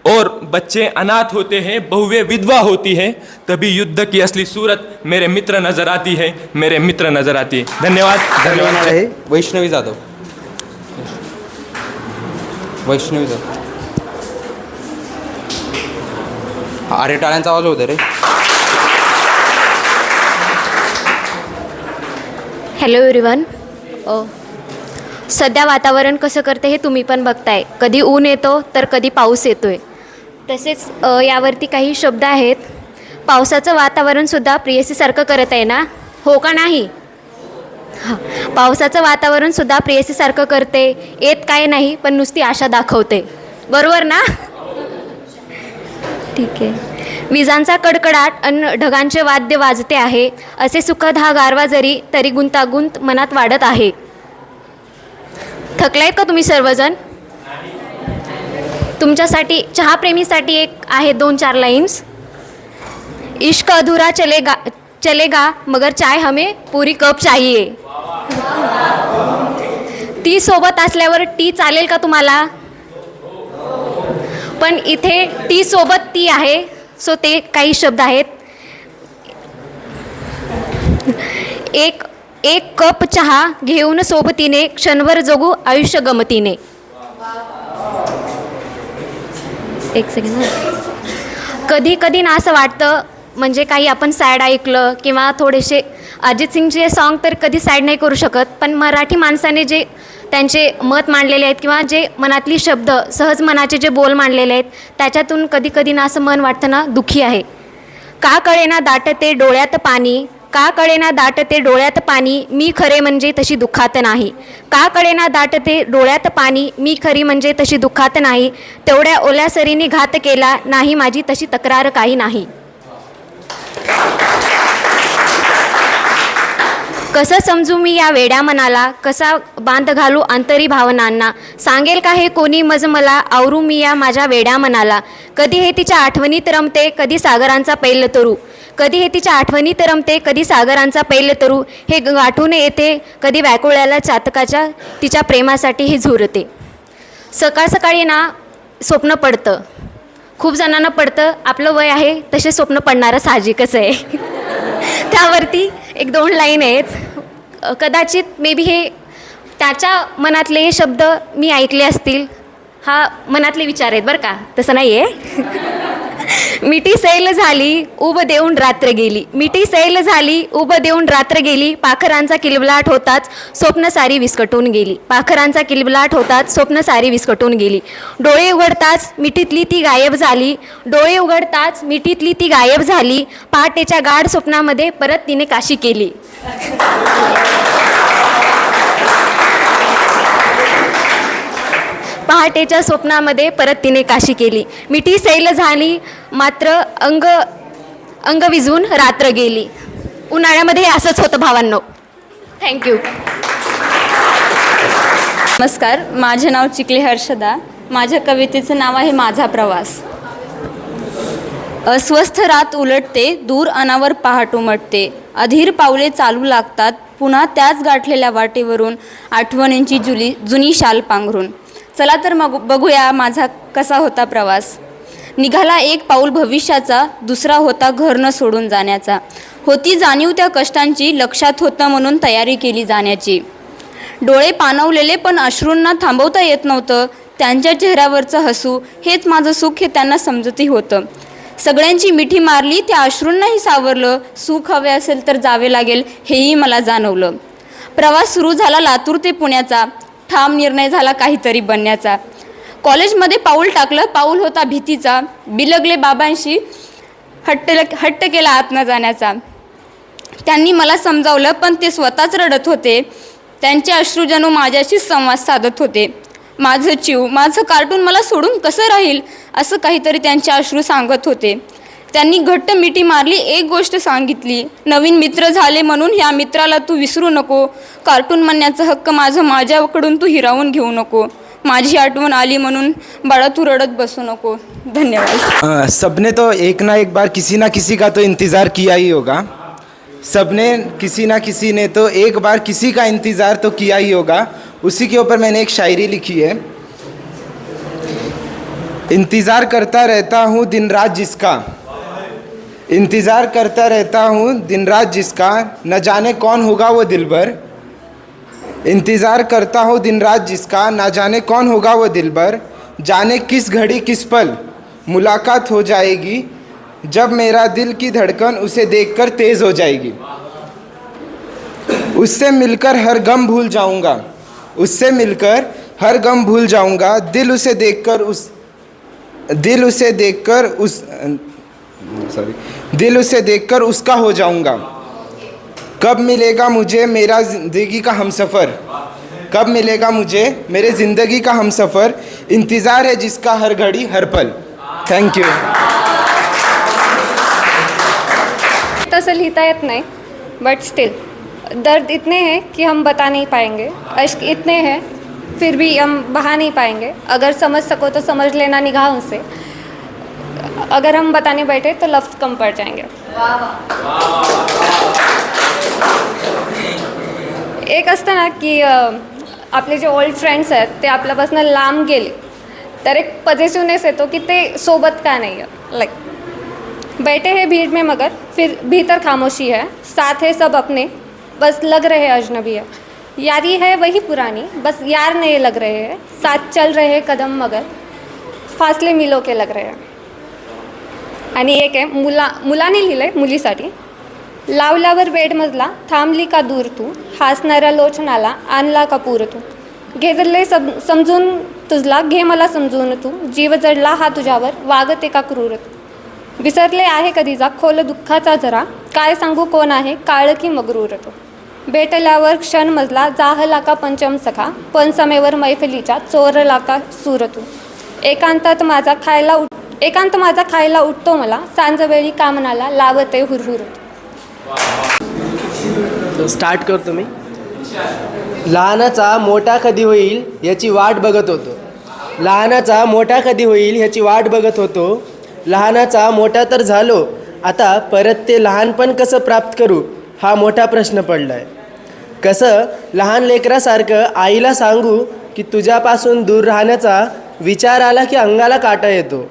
और बच्चे अनाथ होते हैं, बहुएं विधवा होती है, तभी युद्ध की असली सूरत मेरे मित्र नजर आती है, मेरे मित्र नजर आती है. धन्यवाद. धन्यवाद आहे वैष्णवी जाधव. वैष्णवी जाधव. अरे टाळ्यांचा आवाज होता रे. Hello everyone. सध्या वातावरण कसं करते हे तुम्ही पण बघताय. कधी ऊन येतो तर कधी पाऊस येतोय. तसेच यावरती काही शब्द आहेत. पावसाचं वातावरणसुद्धा प्रेयसीसारखं करत आहे ना. हो का नाही? हां. पावसाचं वातावरण सुद्धा प्रेयसीसारखं करते. येत काय नाही पण नुसती आशा दाखवते. बरोबर ना? ठीक आहे. विजांचा कडकडाट अन ढगांचे वाद्य वाजते आहे. असे सुखद हा गारवा जरी तरी गुंतागुंत मनात वाढत आहे. थकलायत का तुम्ही सर्वजण? तुमच्यासाठी चहाप्रेमीसाठी एक आहे 2-4 लाईन्स. इश्क अधूरा चलेगा मगर चाय हमें पूरी कप चाहिए. ती सोबत असल्यावर टी चालेल का तुम्हाला? पण इथे टी सोबत ती आहे, सो ते काही शब्द आहेत. एक कप चहा घेऊन सोबतीने क्षणभर जगू आयुष्य गमतीने. एक सेकंड. कधी कधी ना असं वाटतं, म्हणजे काही आपण सॅड ऐकलं किंवा थोडेसे अरिजित सिंगचे सॉन्ग तर कधी सॅड नाही करू शकत, पण मराठी माणसाने जे त्यांचे मत मांडलेले आहेत किंवा जे मनातली शब्द सहज मनाचे जे बोल मांडलेले आहेत त्याच्यातून कधी कधी ना असं मन वाटतं ना दुःखी आहे. का कळेना दाटते डोळ्यात पाणी, का कळेना दाटते डोळ्यात पाणी, मी खरे म्हणजे तशी दुःखात नाही. का कळेना दाटते डोळ्यात पाणी, मी खरी म्हणजे तशी दुःखात नाही. तेवढ्या ओल्या सरीने घात केला नाही, माझी तशी तक्रार काही नाही. कसं समजू मी या वेड्या मनाला, कसा बांध घालू अंतरी भावनांना. सांगेल का हे कोणी मज मला, आवरू मी या माझ्या वेड्या मनाला. कधी हे तिच्या आठवणीत रमते, कधी सागरांचा पैल तरू. कधी हे तिच्या आठवणीत रमते, कधी सागरांचा पैल तरू. हे गाठून येते कधी व्याकुळ्याला चातकाच्या, तिच्या प्रेमासाठी हे झुरते. सकाळ सकाळी ना स्वप्न पडतं, खूप जणांना पडतं. आपलं वय आहे तसे स्वप्न पडणारं साहजिकच आहे. त्यावरती 1-2 लाईन आहेत. कदाचित मे बी हे त्याच्या मनातले हे शब्द मी ऐकले असतील. हा मनातले विचार आहेत बरं का, तसं नाही आहे. मिठी सैल झाली उब देऊन रात्र गेली, मिठी सैल झाली उब देऊन रात्र गेली. पाखरांचा किलबिलाट होताच स्वप्न सारी विस्कटून गेली, पाखरांचा किलबिलाट होताच स्वप्न सारी विस्कटून गेली. डोळे उघडताच मिठीतली ती गायब झाली, डोळे उघडताच मिठीतली ती गायब झाली. पहाटेच्या गाढ स्वप्नामध्ये परत तिने काशी केली. पहाटेच्या स्वप्नामध्ये परत तिने काशी केली. मिठी सैल झाली मात्र अंग विझून रात्र गेली. उन्हाळ्यामध्ये असंच होतं भावांनो. थँक्यू. नमस्कार, माझे नाव चिखली हर्षदा. माझ्या कवितेचं नाव आहे माझा प्रवास. अस्वस्थ रात उलटते, दूर अनावर पहाट उमटते. अधीर पावले चालू लागतात, पुन्हा त्याच गाठलेल्या वाटेवरून आठवणींची जुनी शाल पांघरून. चला तर मग बघूया माझा कसा होता प्रवास. निघाला एक पाऊल भविष्याचा, दुसरा होता घर न सोडून जाण्याचा. होती जाणीव त्या कष्टांची, लक्षात होतं म्हणून तयारी केली जाण्याची. डोळे पाणवलेले पण अश्रूंना थांबवता येत नव्हतं. त्यांच्या चेहऱ्यावरचं हसू हेच माझं सुख हे त्यांना समजतही होतं. सगळ्यांची मिठी मारली त्या अश्रूंनाही सावरलं. सुख हवे असेल तर जावे लागेल हेही मला जाणवलं. प्रवास सुरू झाला लातूर ते पुण्याचा, ठाम निर्णय झाला काहीतरी बनण्याचा. कॉलेजमध्ये पाऊल टाकलं, पाऊल होता भीतीचा. बिलगले बाबांशी, हट्ट केला आत न जाण्याचा. त्यांनी मला समजावलं पण ते स्वतःच रडत होते. त्यांचे अश्रुजणू माझ्याशी संवाद साधत होते. माझं चिव, माझं कार्टून मला सोडून कसं राहील, असं काहीतरी त्यांचे अश्रू सांगत होते. त्यांनी घट्ट मिठी मारली, एक गोष्ट सांगितली, नवीन मित्र झाले म्हणून ह्या मित्राला तू विसरू नको. कार्टून म्हणण्याचा हक्क माझ्याकडून तू हिरावून घेऊ नको. माझी आठवण आली म्हणून बाळा तू रडत बसू नको. धन्यवाद. सबने तो एक ना एक बार किसी ना किसी का तो इंतज़ार किया ही होगा. सबने किसी ना किसी ने तो एक बार किसी का इंतज़ार तो किया ही होगा. उसी के ऊपर मैंने एक शायरी लिखी है. इंतज़ार करता रहता हूँ दिन रात जिसका, इंतज़ार करता रहता हूँ दिन रात जिसका, न जाने कौन होगा वो दिलबर. इंतज़ार करता हूँ दिन रात जिसका, न जाने कौन होगा वो दिलबर. जाने किस घड़ी किस पल मुलाकात हो जाएगी, जब मेरा दिल की धड़कन उसे देखकर तेज़ हो जाएगी. उससे मिलकर हर गम भूल जाऊंगा, उससे मिलकर हर गम भूल जाऊंगा. दिल उसे देखकर उसका हो जाऊंगा. कब मिलेगा मुझे मेरा ज़िंदगी का हमसफ़र, कब मिलेगा मुझे मेरे ज़िंदगी का हमसफ़र, इंतज़ार है जिसका हर घड़ी हर पल. Thank you. तसं लिहिता येत नाही, बट स्टिल दर्द इतने हैं कि हम बता नहीं पाएंगे, अश्क इतने हैं फिर भी हम बहा नहीं पाएंगे. अगर समझ सको तो समझ लेना निगाहों से, अगर हम बताने बैठे तो लफ्ज़ कम पड़ जाएंगे. एक असतं ना की आपले जे ओल्ड फ्रेंड्स आहेत ते आपल्यापासून लांब गेले तर एक पॉझिटिव्हनेस येतो की ते सोबत का नाही आहे. लाईक बैठे हैं भीड़ में मगर फिर भीतर खामोशी है, साथ है सब अपने बस लग रहे अजनबी है. यारी है वही पुरानी बस यार नए लग रहे हैं, साथ चल रहे हैं कदम मगर फासले मिलो के लग रहे हैं. आणि एक आहे मुलाने लिहिलं आहे मुलीसाठी. लावल्यावर बेडमजला थांबली का दूर तू, हसणाऱ्या लोचनाला आणला का पूर तू, घेतले समजून तुझला घे मला समजून तू, जीव जडला हा तुझ्यावर वागते का क्रूर तू, विसरले आहे कधीचा खोल दुःखाचा जरा, काय सांगू कोण आहे काळ की मगरूर तो, भेटल्यावर क्षण मजला जाहला का पंचम सखा, पंचमेवर मैफिलीच्या चोरला का सूर तू, एकांत माझा खायला उठतो मला, सांजवेळी कामनाला लावते हुरहुर. स्टार्ट करतो मी. लहानाचा मोठा कधी होईल याची वाट बघत होतो, लहानाचा मोठा कधी होईल ह्याची वाट बघत होतो, लहानाचा मोठा तर झालो आता परत ते लहानपण कसं प्राप्त करू हा मोठा प्रश्न पडला आहे. कसं लहान लेकरासारखं आईला सांगू की तुझ्यापासून दूर राहण्याचा विचार आला की अंगाला काटा येतो,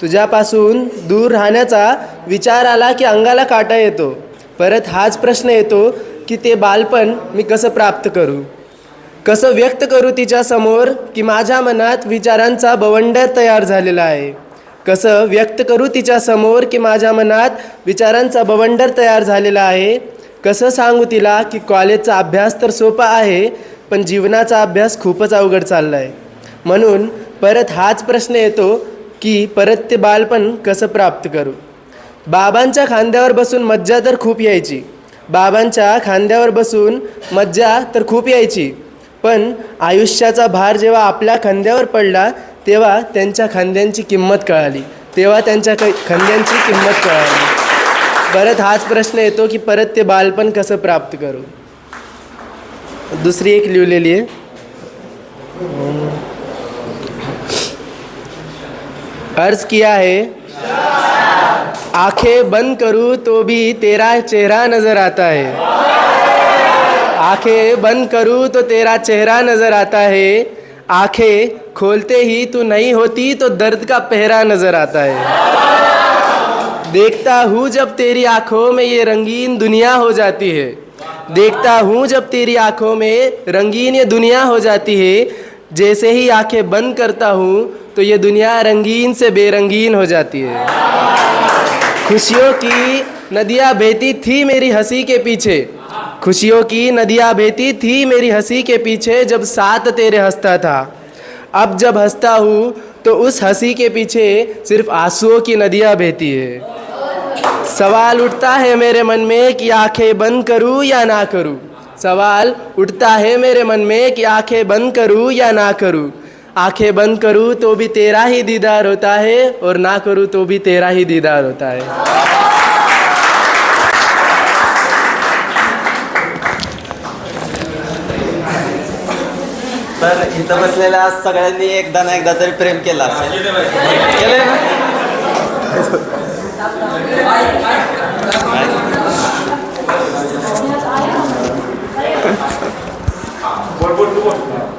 तुझ्यापासून दूर राहण्याचा विचार आला की अंगाला काटा येतो. परत हाच प्रश्न येतो की ते बालपण मी कसं प्राप्त करू, कसं व्यक्त करू तिच्यासमोर की माझ्या मनात विचारांचा बवंडर तयार झालेला आहे, कसं व्यक्त करू तिच्यासमोर की माझ्या मनात विचारांचा बवंडर तयार झालेला आहे. कसं सांगू तिला की कॉलेजचा अभ्यास तर सोपा आहे पण जीवनाचा अभ्यास खूपच अवघड चालला आहे. म्हणून परत हाच प्रश्न येतो की परत ते बालपण कसं प्राप्त करू. बाबांच्या खांद्यावर बसून मज्जा तर खूप यायची, बाबांच्या खांद्यावर बसून मज्जा तर खूप यायची, पण आयुष्याचा भार जेव्हा आपल्या खांद्यावर पडला तेव्हा त्यांच्या खांद्यांची किंमत कळाली, तेव्हा त्यांच्या खांद्यांची किंमत कळाली. परत हाच प्रश्न येतो की परत ते बालपण कसं प्राप्त करू. दुसरी एक लिहिलेली आहे. अर्ज किया है आंखें बंद करूँ तो भी तेरा चेहरा नज़र आता है, आंखें बंद करूँ तो तेरा चेहरा नज़र आता है, आंखें खोलते ही तू नहीं होती तो दर्द का पहरा नज़र आता है. देखता हूँ जब तेरी आँखों में ये रंगीन दुनिया हो जाती है, देखता हूँ जब तेरी आँखों में रंगीन ये दुनिया हो जाती है, जैसे ही आंखें बंद करता हूँ तो ये दुनिया रंगीन से बेरंगीन हो जाती है. खुशियों की नदियाँ बहती थी मेरी हंसी के पीछे, खुशियों की नदियाँ बहती थी मेरी हंसी के पीछे जब साथ तेरे हंसता था, अब जब हंसता हूँ तो उस हंसी के पीछे सिर्फ आंसुओं की नदियाँ बहती है. सवाल उठता है मेरे मन में कि आंखें बंद करूँ या ना करूँ, सवाल उठता है मेरे मन में कि आंखें बंद करूँ या ना करूँ, आंखें बंद करूँ तो भी तेरा ही दीदार होता है और ना करूँ तो भी तेरा ही दीदार होता है. तर इथं बसलेल्या सगळ्यांनी एकदा ना एकदा तरी प्रेम केलं असेल, केलंय ना?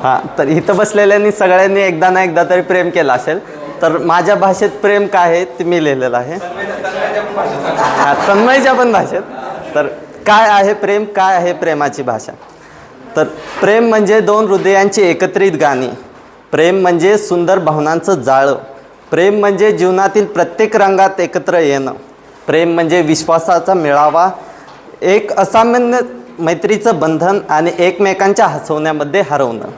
हां, तर इथं बसलेल्यांनी सगळ्यांनी एकदा ना एकदा तरी प्रेम केलं असेल. तर माझ्या भाषेत प्रेम काय आहे ते मी लिहिलेलं आहे, तन्मयच्या पण भाषेत. तर काय आहे प्रेम, काय आहे प्रेमाची भाषा. तर प्रेम म्हणजे दोन हृदयांची एकत्रित गाणी, प्रेम म्हणजे सुंदर भावनांचं जाळं, प्रेम म्हणजे जीवनातील प्रत्येक रंगात एकत्र येणं, प्रेम म्हणजे विश्वासाचा मेळावा, एक असामान्य मैत्रीचं बंधन आणि एकमेकांच्या हसवण्यामध्ये हरवणं.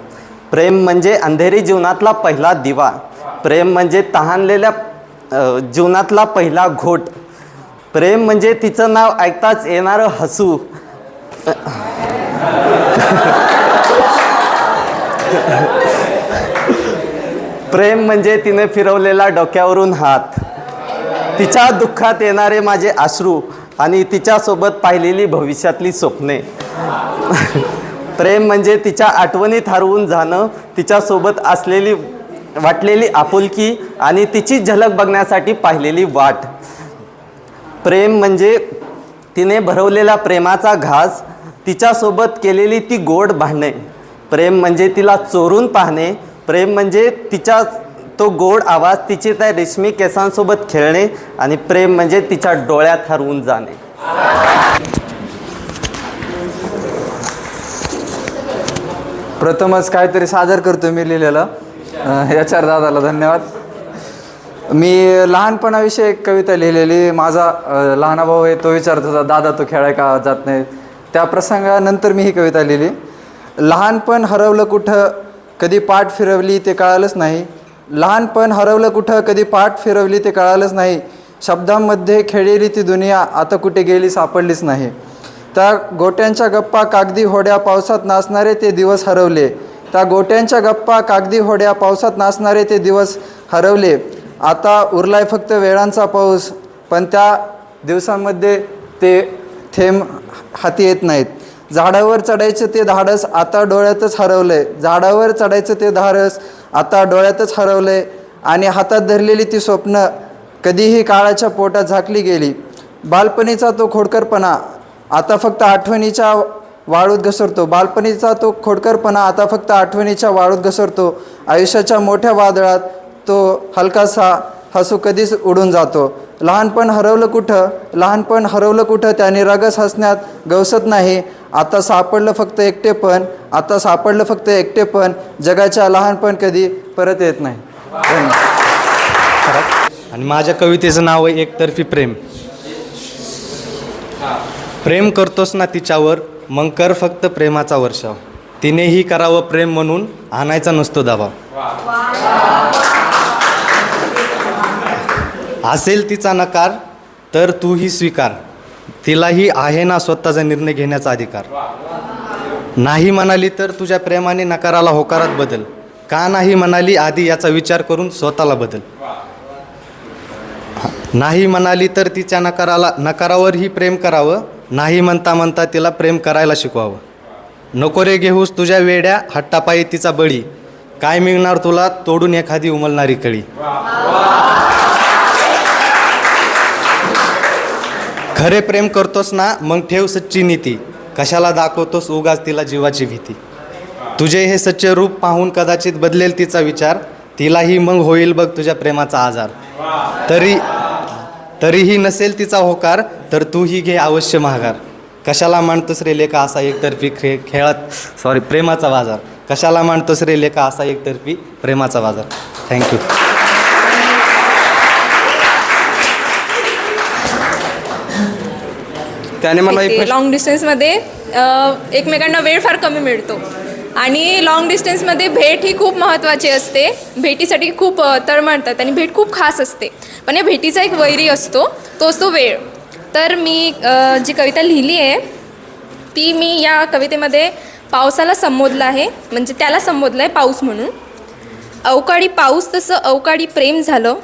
प्रेम म्हणजे अंधेरी जीवनातला पहिला दिवा, प्रेम म्हणजे तहानलेल्या जीवनातला पहिला घोट, प्रेम म्हणजे तिचं नाव ऐकताच येणारं हसू, प्रेम म्हणजे तिने फिरवलेला डोक्यावरून हात, तिच्या दुःखात येणारे माझे अश्रू आणि तिच्यासोबत पाहिलेली भविष्यातली स्वप्ने. प्रेम म्हणजे तिच्या आठवणीत हरवून जाणं, तिच्यासोबत असलेली वाटलेली आपुलकी आणि तिची झलक बघण्यासाठी पाहिलेली वाट. प्रेम म्हणजे तिने भरवलेला प्रेमाचा घास, तिच्यासोबत केलेली ती गोड भांडणे. प्रेम म्हणजे तिला चोरून पाहणे. प्रेम म्हणजे तिच्या तो गोड आवाज, तिचे त्या रेशमी केसांसोबत खेळणे. आणि प्रेम म्हणजे तिच्या डोळ्यात हरवून जाणे. प्रथमच काहीतरी सादर करतो मी लिहिलेलं. याच्यावर दादाला धन्यवाद. मी लहानपणाविषयी एक कविता लिहिलेली. माझा लहान भाऊ आहे, तो विचारत होता दादा तो खेळाय का जात नाही. त्या प्रसंगानंतर मी ही कविता लिहिली. लहानपण हरवलं कुठं, कधी पाठ फिरवली ते कळालंच नाही. लहानपण हरवलं कुठं, कधी पाठ फिरवली ते कळालंच नाही. शब्दांमध्ये खेळलेली ती दुनिया आता कुठे गेली सापडलीच नाही. त्या गोट्यांच्या गप्पा कागदी होड्या पावसात नाचणारे ते दिवस हरवले. त्या गोट्यांच्या गप्पा कागदी होड्या पावसात नाचणारे ते दिवस हरवले. आता उरलाय फक्त वेळांचा पाऊस, पण त्या दिवसांमध्ये ते थेंब हाती येत नाहीत. झाडावर चढायचं ते धाडस आता डोळ्यातच हरवलंय. झाडावर चढायचं ते धाडस आता डोळ्यातच हरवलंय. आणि हातात धरलेली ती स्वप्न कधीही काळाच्या पोटात झाकली गेली. बालपणीचा तो खोडकरपणा आता फक्त आठवणीच्या वाळूत घसरतो. बालपणीचा तो खोडकरपणा आता फक्त आठवणीच्या वाळूत घसरतो. आयुष्याच्या मोठ्या वादळात तो हलकासा हसू कधीच उडून जातो. लहानपण हरवलं कुठं, लहानपण हरवलं कुठं, त्याने रगस हसण्यात गवसत नाही. आता सापडलं फक्त एकटेपण, आता सापडलं फक्त एकटेपण. जगाच्या लहानपण कधी परत येत नाही. आणि माझ्या कवितेचं नाव आहे एकतर्फी प्रेम. प्रेम करतोस ना तिच्यावर, मग कर फक्त प्रेमाचा वर्षाव. तिनेही करावं प्रेम म्हणून, आणायचा नसतो दबाव. असेल तिचा नकार तर तूही स्वीकार, तिलाही आहे ना स्वतःचा निर्णय घेण्याचा अधिकार. नाही म्हणाली तर तुझ्या प्रेमाने नकाराला होकारात बदल. का नाही म्हणाली आधी याचा विचार करून स्वतःला बदल. नाही म्हणाली तर तिच्या नकारावरही प्रेम करावं. नाही म्हणता म्हणता तिला प्रेम करायला शिकवावं. नको रे घेऊस तुझ्या वेड्या हट्टापायी तिचा बळी, काय मिळणार तुला तोडून एखादी उमलणारी कळी. खरे प्रेम करतोस ना मग ठेव सच्ची नीती, कशाला दाखवतोस उगाच तिला जीवाची भीती. तुझे हे सच्चे रूप पाहून कदाचित बदलेल तिचा विचार, तिलाही मग होईल बघ तुझ्या प्रेमाचा आजार. तरीही नसेल तिचा होकार तर तूही घे अवश्य महागार. कशाला मांडतोस रे लेका असा एकतर्फी प्रेमाचा बाजार. कशाला मांडतोस रे लेका असा एकतर्फी प्रेमाचा बाजार. थँक्यू. त्याने मला लॉंग डिस्टन्समध्ये एकमेकांना वेळ फार कमी मिळतो आणि लॉंग डिस्टन्समध्ये भेट ही खूप महत्त्वाची असते. भेटीसाठी खूप तळमळतात आणि भेट खूप खास असते. पण या भेटीचा एक वैरी असतो, तो असतो वेळ. तर मी जी कविता लिहिली आहे ती मी या कवितेमध्ये पावसाला संबोधलं आहे, म्हणजे त्याला संबोधलं आहे पाऊस म्हणून. अवकाळी पाऊस तसं अवकाळी प्रेम झालं,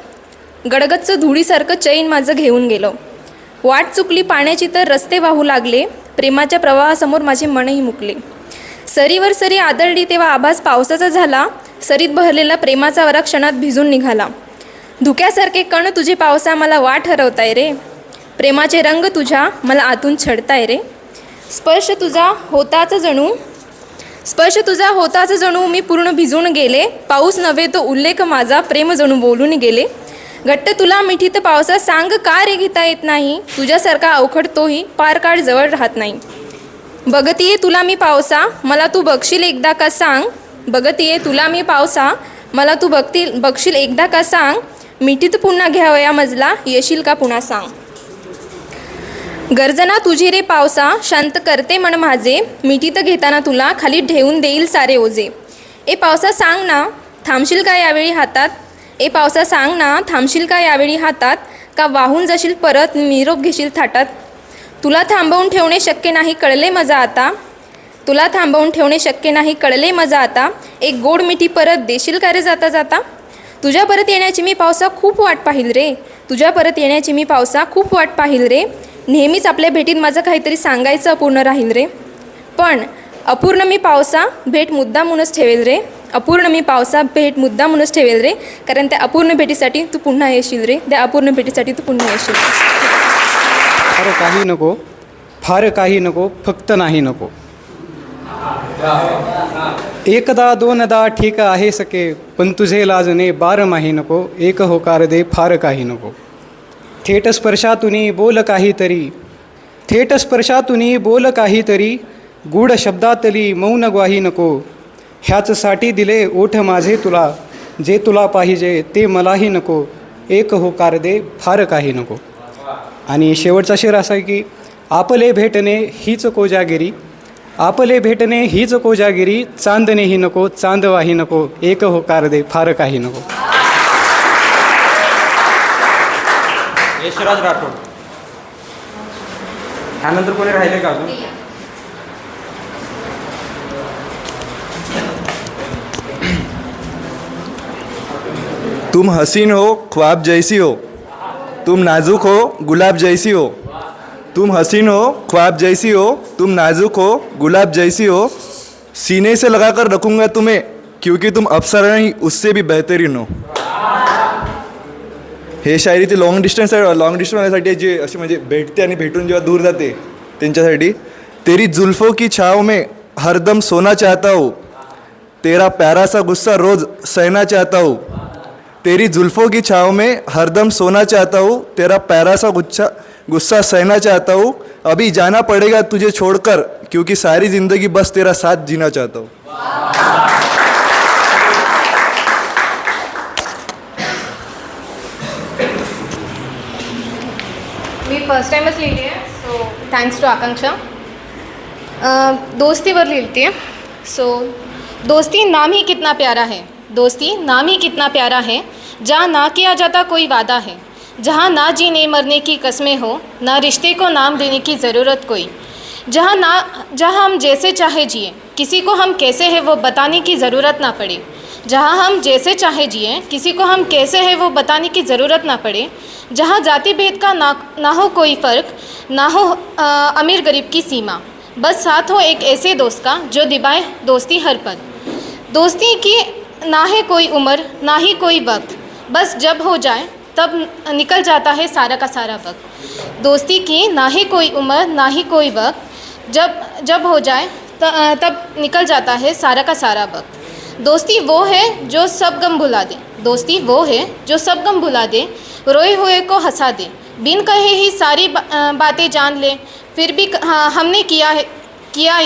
गडगच्च धुळीसारखं चैन माझं घेऊन गेलं. वाट चुकली पाण्याची तर रस्ते वाहू लागले, प्रेमाच्या प्रवाहासमोर माझे मनही मुकले. सरीवर सरी आदळली तेव्हा आभास पावसाचा झाला, सरीत बहरलेला प्रेमाचा वरा क्षणात भिजून निघाला. धुक्यासारखे कण तुझे पावसा मला वाट हरवताय रे, प्रेमाचे रंग तुझ्या मला आतून छडताय रे. स्पर्श तुझा होताच जणू मी पूर्ण भिजून गेले, पाऊस नव्हे तो उल्लेख माझा प्रेम जणू बोलून गेले. घट्ट तुला मिठीत पावसा सांग का रे घेता येत नाही, तुझ्यासारखा अवखड तोही पार काळ जवळ राहत नाही. बघतीये तुला मी पावसा मला तू बघशील एकदा का सांग, बघतीये तुला मी पावसा मला तू बघशील एकदा का सांग, मिठीत पुन्हा घ्यावया मजला येशील का पुन्हा सांग. गर्जना तुझी रे पावसा शांत करते मन माझे, मिठीत घेताना तुला खाली ठेवून देईल सारे ओझे. ए पावसा सांग ना थांबशील का यावेळी हातात, ए पावसा सांग ना थांबशील का यावेळी हातात, का वाहून जाशील परत निरोप घेशील थाटात. तुला थांबवून ठेवणे शक्य नाही कळले मजा आता. तुला थांबवून ठेवणे शक्य नाही कळले मजा आता. एक गोड मिठी परत देशील का रे जाता जाता. तुझ्या परत येण्याची मी पावसा खूप वाट पाहिल रे. तुझ्या परत येण्याची मी पावसा खूप वाट पाहिल रे. नेहमीच आपल्या भेटीत माझं काहीतरी सांगायचं अपूर्ण राहील रे. पण अपूर्ण मी पावसा भेट मुद्दामूनच ठेवेल रे. अपूर्ण मी पावसा भेट मुद्दामूनच ठेवेल रे. कारण त्या अपूर्ण भेटीसाठी तू पुन्हा येशील रे. त्या अपूर्ण भेटीसाठी तू पुन्हा येशील. फार काही नको, फार काही नको, फक्त नाही नको. एकदा दोनदा ठीक आहे सके, पण तुझे लाजणे बारमाही नको. एक होकार दे, फार काही नको. थेट स्पर्शातुनी बोल काहीतरी, थेट स्पर्शातुनी बोल काहीतरी. गूढ शब्दातली मौन ग्वाही नको. ह्याचसाठी दिले ओठ माझे तुला, जे तुला पाहिजे ते मलाही नको. एक होकार दे, फार काही नको. आणि शेवटचा शेर असा आहे की आपले भेटणे हीच कोजागिरी, आपले भेटणे हीच कोजागिरी. चांदणेही नको, चांदवाही नको. एक होकार दे, फार काही नको. यशराज राठोड. त्यानंतर कोणी राहिले का अजून? तुम हसीन हो ख्वाब जैसी हो, तुम नाजुक हो गुलाब जैसी हो. तुम हसीन हो ख्वाब जैसी हो, तुम नाजुक हो गुलाब जैसी हो. सीने से लगा कर रखूँगा तुम्हें, क्योंकि तुम अप्सरा नहीं उससे भी बेहतरीन हो. हे शायरी ती लॉंग डिस्टन्सवाल्यासाठी जे असे म्हणजे भेटते आणि भेटून जेव्हा दूर जाते त्यांच्यासाठी. तेरी जुल्फों की छाव में हरदम सोना चाहता हूँ, तेरा प्यारा सा गुस्सा रोज़ सहना चाहता हूँ. तेरी जुल्फों की छाव में हरदम सोना चाहता हूँ, तेरा प्यारा सा गुस्सा सहना चाहता हूँ. अभी जाना पड़ेगा तुझे छोड़कर, क्योंकि सारी ज़िंदगी बस तेरा साथ जीना चाहता हूँ. मी फर्स्ट टाइमच लिहिली आहे, सो थँक्स टू आकांक्षा. दोस्तीवर लिहिली आहे. सो दोस्ती नाम ही कितना प्यारा है, दोस्ती नाम ही कितना प्यारा है. जहाँ ना किया जाता कोई वादा है, जहाँ ना जीने मरने की कस्में हो, ना रिश्ते को नाम देने की ज़रूरत कोई. जहाँ हम जैसे चाहे जिए, किसी को हम कैसे है वो बताने की ज़रूरत ना पड़े. जहाँ हम जैसे चाहे जिए, किसी को हम कैसे है वो बताने की ज़रूरत ना पड़े. जहाँ जाति भेद का ना हो कोई फ़र्क, ना हो अमीर गरीब की सीमा. बस साथ हो एक ऐसे दोस्त का जो निभाए दोस्ती हर पल. दोस्ती की ना है कोई उम्र ना ही कोई वक्त, बस जब हो जाए तब निकल जाता है सारा का सारा वक्त. दोस्ती की ना ही कोई उम्र ना ही कोई वक्त, जब हो जाए तब निकल जाता है सारा का सारा वक्त. दोस्ती वो है जो सब गम भुला दे, दोस्ती वो है जो सब गम भुला दे. रोए हुए को हंसा दे, बिन कहे ही सारी बातें जान ले. फिर भी हमने किया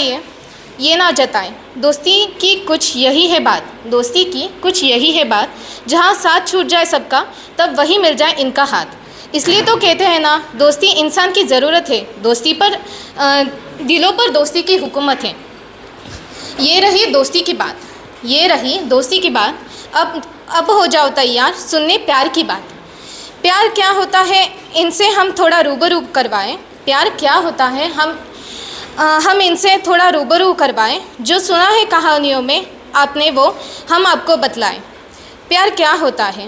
ये ना जताए. दोस्ती की कुछ यही है बात, दोस्ती की कुछ यही है बात. जहाँ साथ छूट जाए सबका, तब वही मिल जाए इनका हाथ. इसलिए तो कहते हैं ना, दोस्ती इंसान की ज़रूरत है. दोस्ती पर दिलों पर दोस्ती की हुकूमत है. ये रही दोस्ती की बात, ये रही दोस्ती की बात. अब हो जाओ तैयार सुनने प्यार की बात. प्यार क्या होता है इनसे हम थोड़ा रूबरू करवाएं. प्यार क्या होता है हम इनसे थोड़ा रूबरू करवाएं. जो सुना है कहानियों में आपने वो हम आपको बतलाएं. प्यार क्या होता है,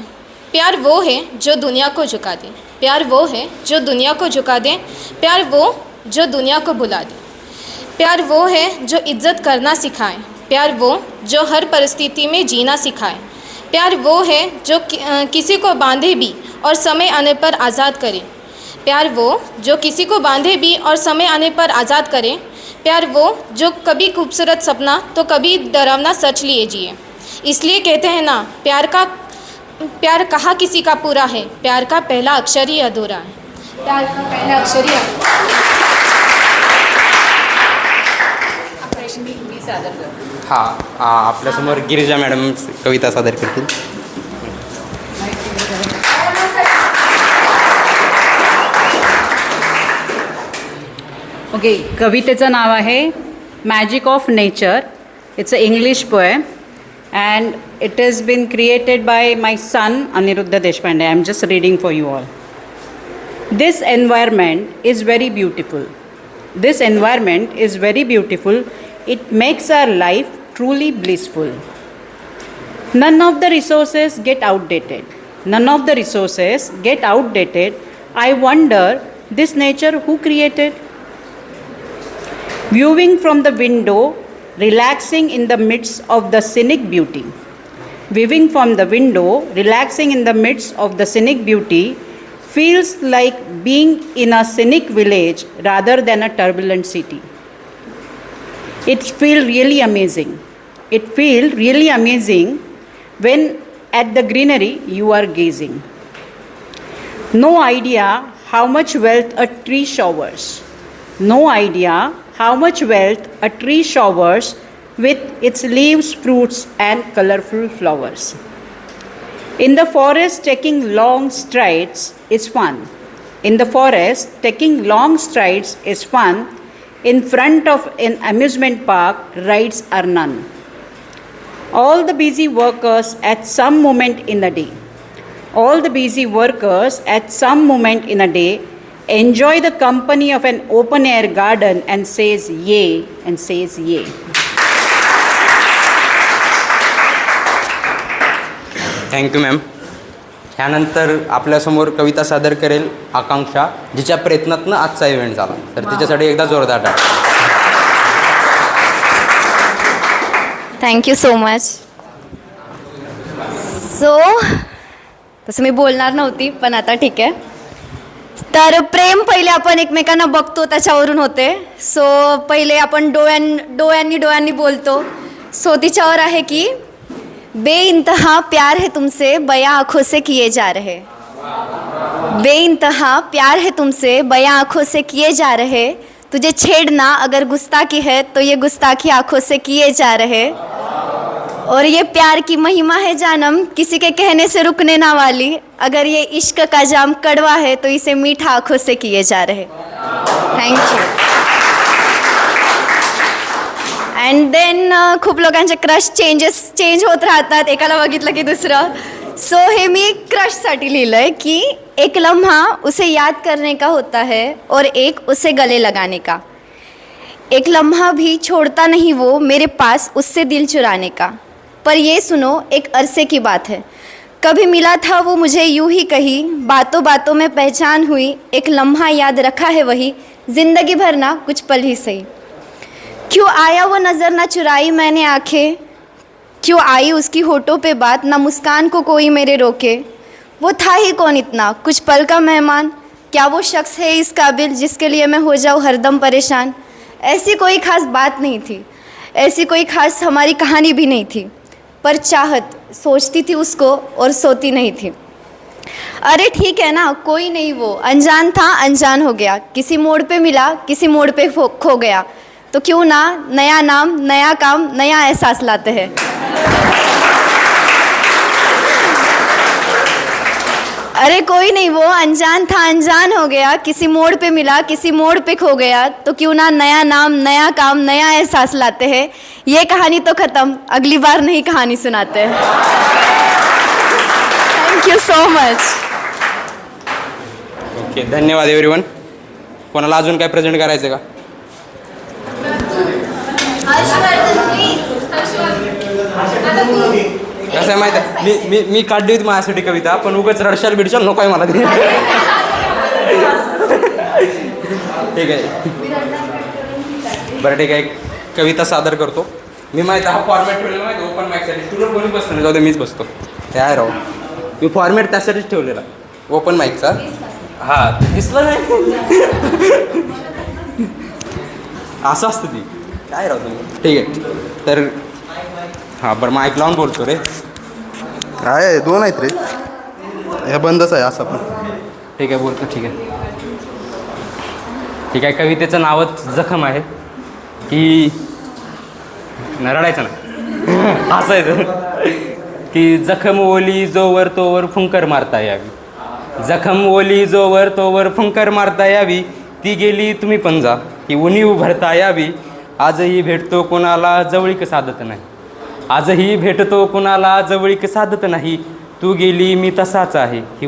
प्यार वो है जो दुनिया को झुका दे. प्यार वो है जो दुनिया को झुका दे. प्यार वो जो दुनिया को भुला दे. प्यार वो है जो इज्जत करना सिखाए. प्यार वो जो हर परिस्थिति में जीना सिखाए. प्यार वो है जो किसी को बांधे भी और समय आने पर आज़ाद करे. प्यार वो जो किसी को बांधे भी और समय आने पर आज़ाद करे. प्यार वो जो कभी खूबसूरत सपना तो कभी डरावना सच लिए जिए. इसलिए कहते हैं ना, प्यार कहाँ किसी का पूरा है, प्यार का पहला अक्षर ही अधूरा है. प्यार का पहला अक्षर ही हां, आपल्यासमोर गिरिजा मॅडम कविता सादर करतील. ओके, कवितेचं नाव आहे magic of nature. It's a English poem and it has been created by my son Aniruddha Deshpande. I am just reading for you all. This environment is very beautiful. this environment is very beautiful. It makes our life truly blissful. None of the resources get outdated. None of the resources get outdated. I wonder, this nature who created? Viewing from the window, relaxing in the midst of the scenic beauty. Viewing from the window, relaxing in the midst of the scenic beauty, feels like being in a scenic village rather than a turbulent city. It feels really amazing. It feels really amazing when at the greenery you are gazing. No idea how much wealth a tree showers. No idea how much wealth a tree showers with its leaves, fruits, and colorful flowers. In the forest, taking long strides is fun. In the forest, taking long strides is fun. In front of an amusement park, rides are none. All the busy workers at some moment in the day, all the busy workers at some moment in a day enjoy the company of an open air garden and says yay and says yay. Thank you ma'am. ह्यानंतर आपल्यासमोर कविता सादर करेल आकांक्षा, जिच्या प्रयत्नातनं आजचा event झाला. तर तिच्यासाठी एकदा जोरदार टाळ्या. Thank you so much. सो तसं मी बोलणार नव्हती, पण आता ठीक आहे. तर प्रेम पहिले आपण एकमेकांना बघतो त्याच्यावरून होते. सो पहिले आपण डोळ्यांनी बोलतो. सो तिच्यावर आहे की बेइंतहा प्यार है तुमसे बया आँखों से किए जा रहे. बेइंतहा प्यार है तुमसे बया आँखों से किए जा रहे. तुझे छेड़ना अगर गुस्ताखी है तो ये गुस्ताखी आँखों से किए जा रहे. और ये प्यार की महिमा है जानम, किसी के कहने से रुकने ना वाली. अगर ये इश्क का जाम कड़वा है तो इसे मीठा आँखों से किए जा रहे. Thank you. अँड देन खूप लोकांचे क्रश चेंज होत राहतात, एकाला बघितलं की दुसरं. सो हे मी क्रशसाठी लिहिलं आहे की एक लम्हा उसे याद करने का होता है और एक उसे गले लगाने का. एक लम्हा भी छोड़ता नहीं वो मेरे पास उससे दिल चुराने का. पर ये सुनो एक अरसे की बात है, कभी मिला था वो मुझे यूं ही कही. बातों बातों में पहचान हुई, एक लम्हा याद रखा है वही. ज़िंदगी भर ना कुछ पल ही सही. क्यों आया वो नज़र ना चुराई मैंने आंखें. क्यों आई उसकी होठों पे बात, ना मुस्कान को कोई मेरे रोके. वो था ही कौन इतना, कुछ पल का मेहमान. क्या वो शख्स है इस काबिल जिसके लिए मैं हो जाऊँ हरदम परेशान. ऐसी कोई ख़ास बात नहीं थी, ऐसी कोई ख़ास हमारी कहानी भी नहीं थी. पर चाहत सोचती थी उसको और सोती नहीं थी. अरे ठीक है ना, कोई नहीं वो अनजान था अनजान हो गया. किसी मोड़ पे मिला किसी मोड़ पे खो गया. तो क्यों ना नया नाम नया काम नया एहसास लाते हैं. अरे कोई नहीं वो अनजान था अनजान हो गया. किसी मोड़ पे मिला किसी मोड़ पे खो गया. तो क्यों ना नया नाम नया काम नया एहसास लाते हैं. ये कहानी तो ख़त्म, अगली बार नई कहानी सुनाते हैं. Thank you so much. Okay, धन्यवाद एव्हरीवन. कोणाला अजून काय प्रेझेंट करायचं का? कसं आहे माहिती आहे, मी काढली होती माझ्यासाठी कविता, पण उगाच रडशाल बिडशाल नको आहे मला. ठीक आहे, बरं ठीक आहे. कविता सादर करतो मी. माहिती हा फॉर्मॅट ठेवलेला माहिती ओपन माईकसाठी. स्टुडंट कोणी बसलं नाही, जाऊ दे मीच बसतो. काय राहू, मी फॉर्मॅट त्यासाठीच ठेवलेला ओपन माईकचा. हां दिसलं नाही, असं असतं ती. काय राहू तुम्ही. ठीक आहे, तर हां बरं माईक लावून बोलतो रे. आहे 2 आहेत रे, हे बंदच आहे असं पण. ठीक आहे बोलतो. ठीक आहे ठीक आहे. कवितेचं नावच जखम आहे की रडायचं ना हसायचं. की जखम ओली जोवर तोवर फुंकर मारता यावी. जखम ओली जोवर तोवर फुंकर मारता यावी. ती गेली तुम्ही पण जा ही उणीव भरता यावी. आजही भेटतो कोणाला जवळीक साधत नाही. आजही भेटतो कोणाला जवळीक साधत नाही. तू गेली मी तसाच आहे ही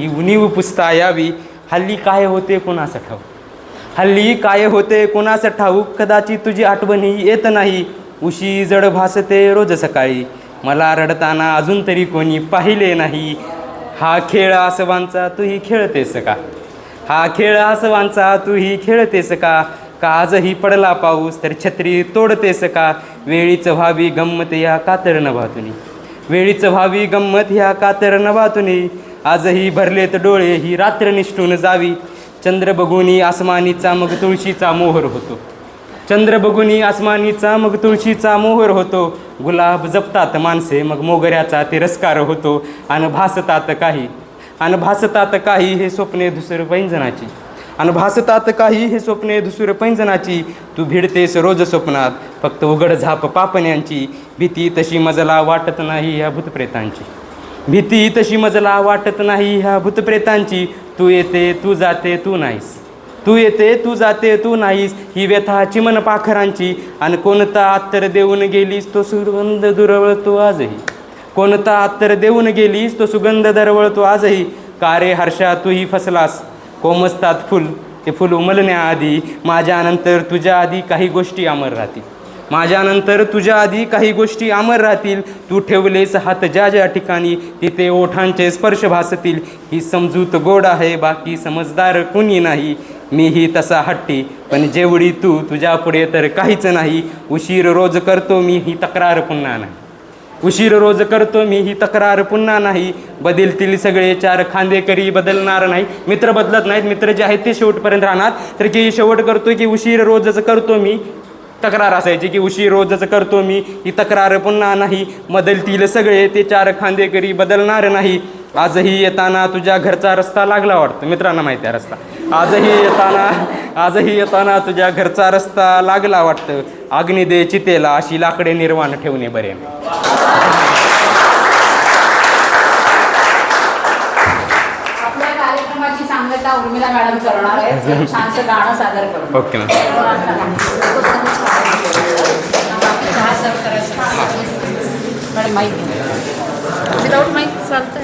उणीव पुसता यावी. हल्ली काय होते कोणाचं ठाव. हल्ली काय होते कोणास ठाऊक, कदाचित तुझी आठवणी येत नाही. उशी जड भासते रोज सकाळी, मला रडताना अजून तरी कोणी पाहिले नाही. हा खेळ आसवांचा तूही खेळतेस का, हा खेळ आसवांचा तूही खेळतेस का, का आजही पडला पाऊस तर छत्री तोडतेस का. वेळीच व्हावी गंमत या कातर नभातुनी, वेळीच व्हावी गंमत ह्या कातर नभातुनी. आजही भरलेत डोळे ही रात्र निष्ठून जावी, चंद्र बघुनी आसमानीचा मग तुळशीचा मोहर होतो, चंद्र बघुनी आसमानीचा मग तुळशीचा मोहर होतो. गुलाब जपतात माणसे मग मोगऱ्याचा तिरस्कार होतो. अन भासतात काही हे स्वप्ने धुसर पैंजनाची, अन भासतात काही हे स्वप्ने धुसर पैंजनाची. तू भिडतेस रोज स्वप्नात फक्त उघड झाप पापण्यांची, भीती तशी मजला वाटत नाही ह्या भूतप्रेतांची, भीती तशी मजला वाटत नाही ह्या भूतप्रेतांची. तू येते तू जाते तू नाहीस, तू येते तू जाते तू नाहीस, ही व्यथा चिमण पाखरांची. आणि कोणता अत्तर देऊन गेलीस तो सुगंध दुरवळतो आजही, कोणता अत्तर देऊन गेलीस तो सुगंध दरवळतो आजही. का रे हर्षा तूही फसलास, कोमसतात फुल ते फुल उमलण्याआधी, माझ्यानंतर तुझ्या आधी काही गोष्टी अमर राहतील, माझ्यानंतर तुझ्या आधी काही गोष्टी अमर राहतील. तू ठेवलेस हात ज्या ज्या ठिकाणी तिथे ओठांचे स्पर्श भासतील. ही समजूत गोड आहे बाकी समजदार कुणी नाही, मीही तसा हट्टी पण जेवढी तू तुझ्या पुढे तर काहीच नाही. उशीर रोज करतो मी ही तक्रार पुन्हा नाही, उशीर रोज करतो मी ही तक्रार पुन्हा नाही. बदलतील सगळे चार खांदेकरी बदलणार नाही, मित्र बदलत नाहीत, मित्र जे आहेत ते शेवटपर्यंत राहणार. तर की शेवट करतो की उशीर रोजच करतो मी, तक्रार असायची की उशीर रोजच करतो मी ही तक्रार पुन्हा नाही. बदलतील सगळे ते चार खांदेकरी बदलणार नाही. आजही येताना तुझ्या घरचा रस्ता लागला वाटतं, मित्रांना माहिती आहे रस्ता. आजही येताना तुझ्या घरचा रस्ता लागला वाटतं. अग्नी दे चितेला अशी लाकडे निर्वाण ठेवणे बरे. आपल्या कार्यक्रमाची सांगता उर्मिला मॅडम करणार आहे, छानसं गाणं सादर करू. Okay ma'am. Madam mic without mic चालतंय?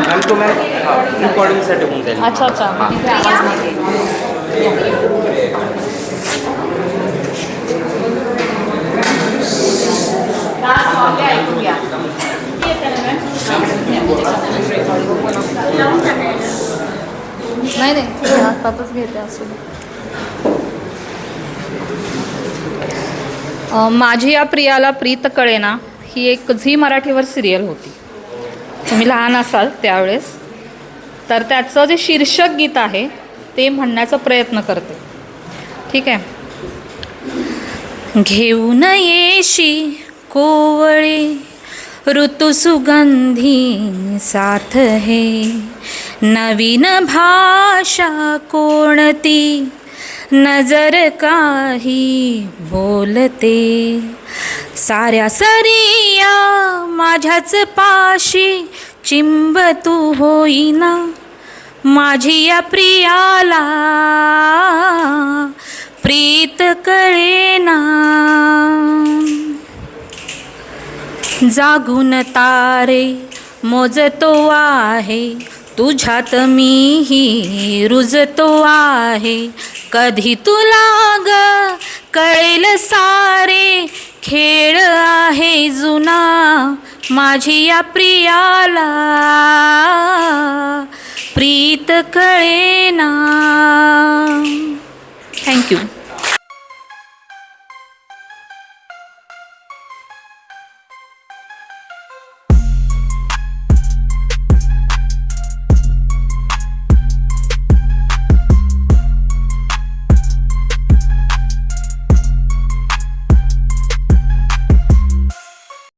मॅम तो मॅम रेकॉर्डिंगसाठी होऊन जाईल. अच्छा अच्छा, तिथे आवाज नाही ऐकूया. नाही नाही आताच घेते असं. माझी या प्रियाला प्रीत कळेना ही एक झी मराठीवर सिरियल होती. तुम्ही लहान असाल त्यावेळेस. तर त्याचं जे शीर्षक गीत आहे ते म्हणण्याचा प्रयत्न करते. ठीक आहे. घेऊन येशी कोवळी ऋतुसुगंधी साथ हे, नवीन भाषा कोणती नजर काही बोलते. साऱ्या सरिया माझ्याच पाशी चिंब तू होईना, माझी या प्रियाला प्रीत कळेना. जागून तारे मोजतो आहे, तुझ्यात मीही रुजतो आहे. कधी तुला ग कळेल सारे, खेळ आहे जुना माझी या प्रियाला प्रीत कळेना. थँक्यू.